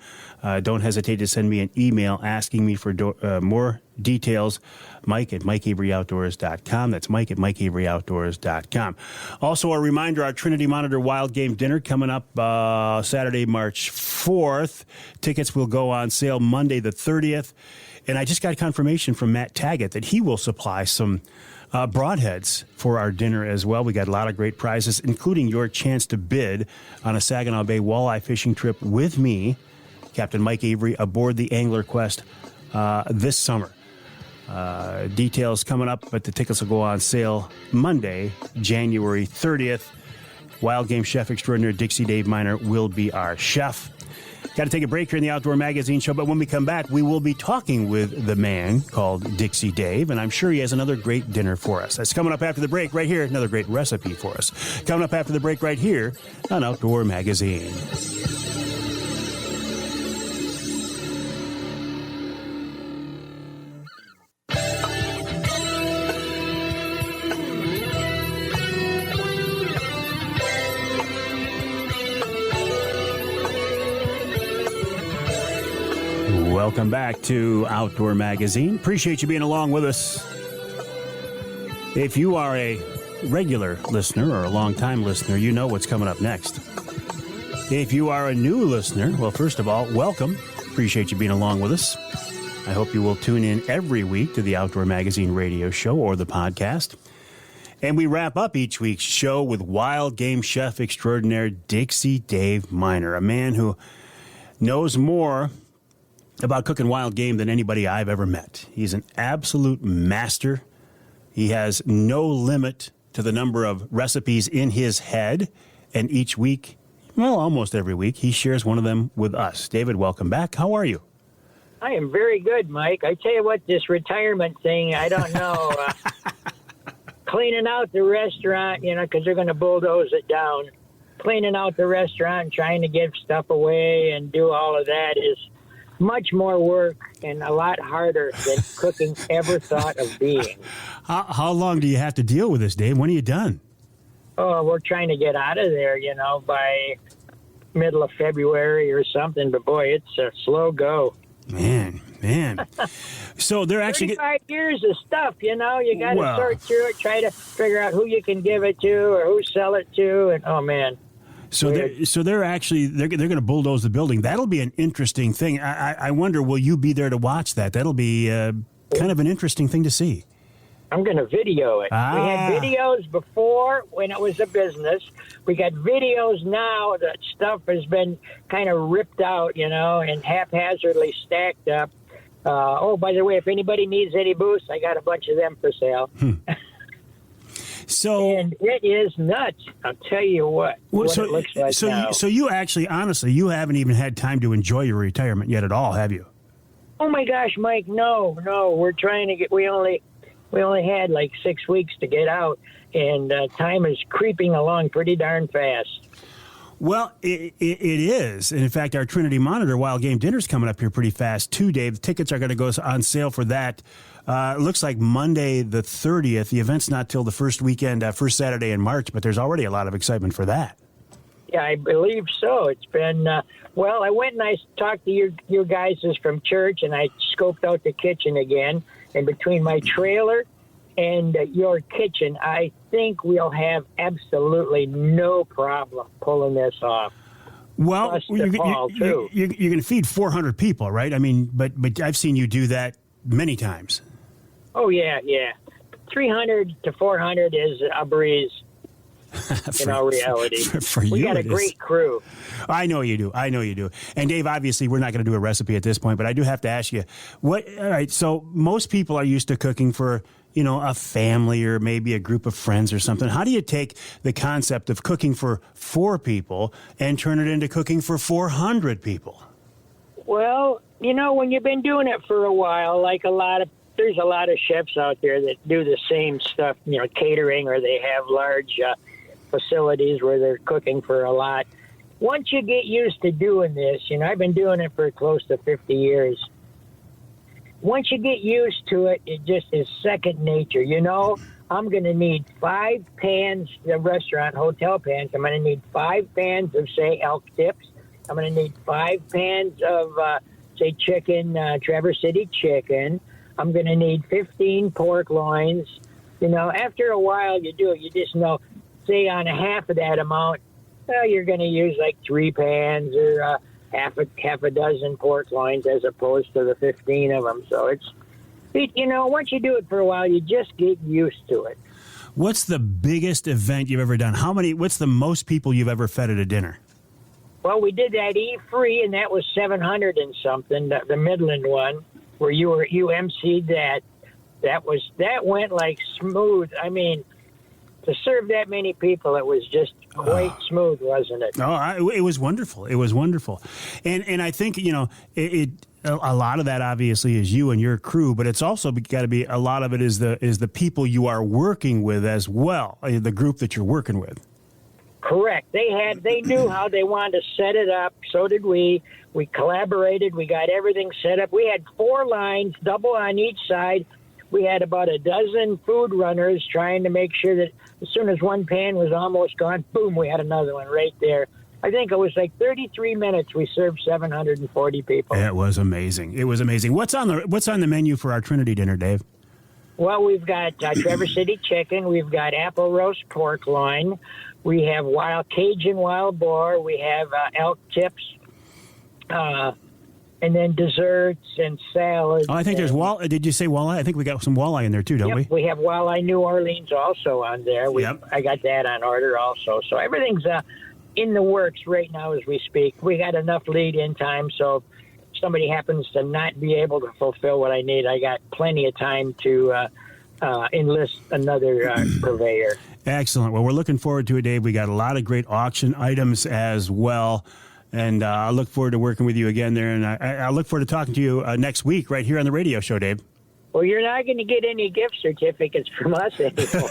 Don't hesitate to send me an email asking me for more details. Mike at MikeAveryOutdoors.com. That's Mike at MikeAveryOutdoors.com. Also, a reminder, our Trinity Monitor Wild Game Dinner coming up Saturday, March 4th. Tickets will go on sale Monday the 30th. And I just got confirmation from Matt Tagget that he will supply some broadheads for our dinner as well. We got a lot of great prizes, including your chance to bid on a Saginaw Bay walleye fishing trip with me, Captain Mike Avery, aboard the Angler Quest this summer. Details coming up, but the tickets will go on sale Monday, January 30th. Wild Game Chef Extraordinaire Dixie Dave Minar will be our chef. Got to take a break here in the Outdoor Magazine Show, but when we come back, we will be talking with the man called Dixie Dave, and I'm sure he has another great dinner for us. That's coming up after the break right here, another great recipe for us. Coming up after the break right here on Outdoor Magazine. Welcome back to Outdoor Magazine. Appreciate you being along with us. If you are a regular listener or a long-time listener, you know what's coming up next. If you are a new listener, well, first of all, welcome. Appreciate you being along with us. I hope you will tune in every week to the Outdoor Magazine radio show or the podcast. And we wrap up each week's show with Wild Game Chef Extraordinaire Dixie Dave Minar, a man who knows more about cooking wild game than anybody I've ever met. He's an absolute master. He has no limit to the number of recipes in his head. And each week, well, almost every week, he shares one of them with us. David, welcome back. How are you? I am very good, Mike. I tell you what, this retirement thing, I don't know. Cleaning out the restaurant, because they're going to bulldoze it down. Cleaning out the restaurant, trying to give stuff away and do all of that is much more work and a lot harder than cooking ever thought of being. How long do you have to deal with this, Dave? When are you done? Oh, we're trying to get out of there, by middle of February or something. But, boy, it's a slow go. Man. So they're actually 35 years of stuff, you got to sort through it, try to figure out who you can give it to or who sell it to. And, oh, man. So they're going to bulldoze the building. That'll be an interesting thing. I wonder, will you be there to watch that? That'll be kind of an interesting thing to see. I'm going to video it. We had videos before when it was a business. We got videos now that stuff has been kind of ripped out, and haphazardly stacked up. By the way, if anybody needs any booths, I got a bunch of them for sale. And it is nuts. I'll tell you what it looks like now. So you actually, honestly, you haven't even had time to enjoy your retirement yet at all, have you? Oh my gosh, Mike, no. We're trying to get. We only had like 6 weeks to get out, and time is creeping along pretty darn fast. Well, it is. And in fact, our Trinity Monitor Wild Game Dinner's coming up here pretty fast, too, Dave. The tickets are going to go on sale for that. It looks like Monday the 30th. The event's not till the first Saturday in March, but there's already a lot of excitement for that. Yeah, I believe so. It's been, I went and I talked to you guys from church, and I scoped out the kitchen again. And between my trailer and your kitchen, I think we'll have absolutely no problem pulling this off. Well, you're going to feed 400 people, right? I mean, but I've seen you do that many times. Oh, yeah. 300 to 400 is a breeze in all reality. For we you, got a great crew. I know you do. And Dave, obviously, we're not going to do a recipe at this point, but I do have to ask you, all right, so most people are used to cooking for, a family or maybe a group of friends or something. How do you take the concept of cooking for 4 people and turn it into cooking for 400 people? Well, when you've been doing it for a while, there's a lot of chefs out there that do the same stuff, catering, or they have large facilities where they're cooking for a lot. Once you get used to doing this, I've been doing it for close to 50 years. once you get used to it, it just is second nature. You know, I'm going to need 5 pans, the restaurant, hotel pans. I'm going to need 5 pans of, say, elk tips. I'm going to need 5 pans of, say, chicken, Traverse City chicken. I'm going to need 15 pork loins. You know, after a while you do it, you just know, say on a half of that amount, well, you're going to use like 3 pans or half a dozen pork loins as opposed to the 15 of them. So it's, you know, once you do it for a while, you just get used to it. What's the biggest event you've ever done? What's the most people you've ever fed at a dinner? Well, we did that E3, and that was 700 and something, the Midland one, where you emceed that. That went like smooth. I mean, to serve that many people, it was just quite smooth, wasn't it? Oh, it was wonderful. It was wonderful. And I think, you know, a lot of that obviously is you and your crew, but it's also got to be, a lot of it is the people you are working with as well, the group that you're working with. Correct. They knew how they wanted to set it up. So did we. We collaborated. We got everything set up. We had 4 lines, double on each side. We had about a dozen food runners trying to make sure that as soon as one pan was almost gone, boom, we had another one right there. I think it was like 33 minutes. We served 740 people. It was amazing. It was amazing. What's on the menu for our Trinity dinner, Dave? Well, we've got Traverse City chicken. We've got apple roast pork loin. We have Cajun wild boar. We have elk tips, and then desserts and salads. Oh, I think there's walleye. Did you say walleye? I think we got some walleye in there too, don't we? We have walleye New Orleans also on there. I got that on order also. So everything's in the works right now as we speak. We got enough lead-in time, so if somebody happens to not be able to fulfill what I need, I got plenty of time to enlist another purveyor. Excellent. Well, we're looking forward to it, Dave. We got a lot of great auction items as well. And I look forward to working with you again there. And I look forward to talking to you next week right here on the radio show, Dave. Well, you're not going to get any gift certificates from us anymore.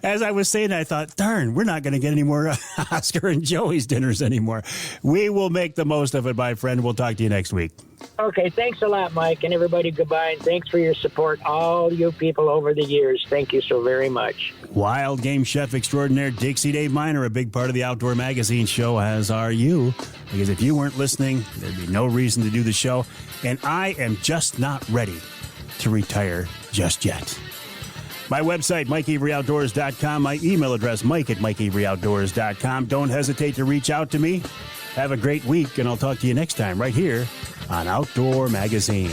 As I was saying, I thought, darn, we're not going to get any more Oscar and Joey's dinners anymore. We will make the most of it, my friend. We'll talk to you next week. Okay, thanks a lot, Mike, and everybody goodbye, and thanks for your support, all you people over the years. Thank you so very much. Wild game chef extraordinaire Dixie Dave Minar, a big part of the Outdoor Magazine show, as are you. Because if you weren't listening, there'd be no reason to do the show. And I am just not ready to retire just yet. My website, MikeAveryOutdoors.com. My email address, Mike@MikeAveryOutdoors.com. Don't hesitate to reach out to me. Have a great week, and I'll talk to you next time right here on Outdoor Magazine.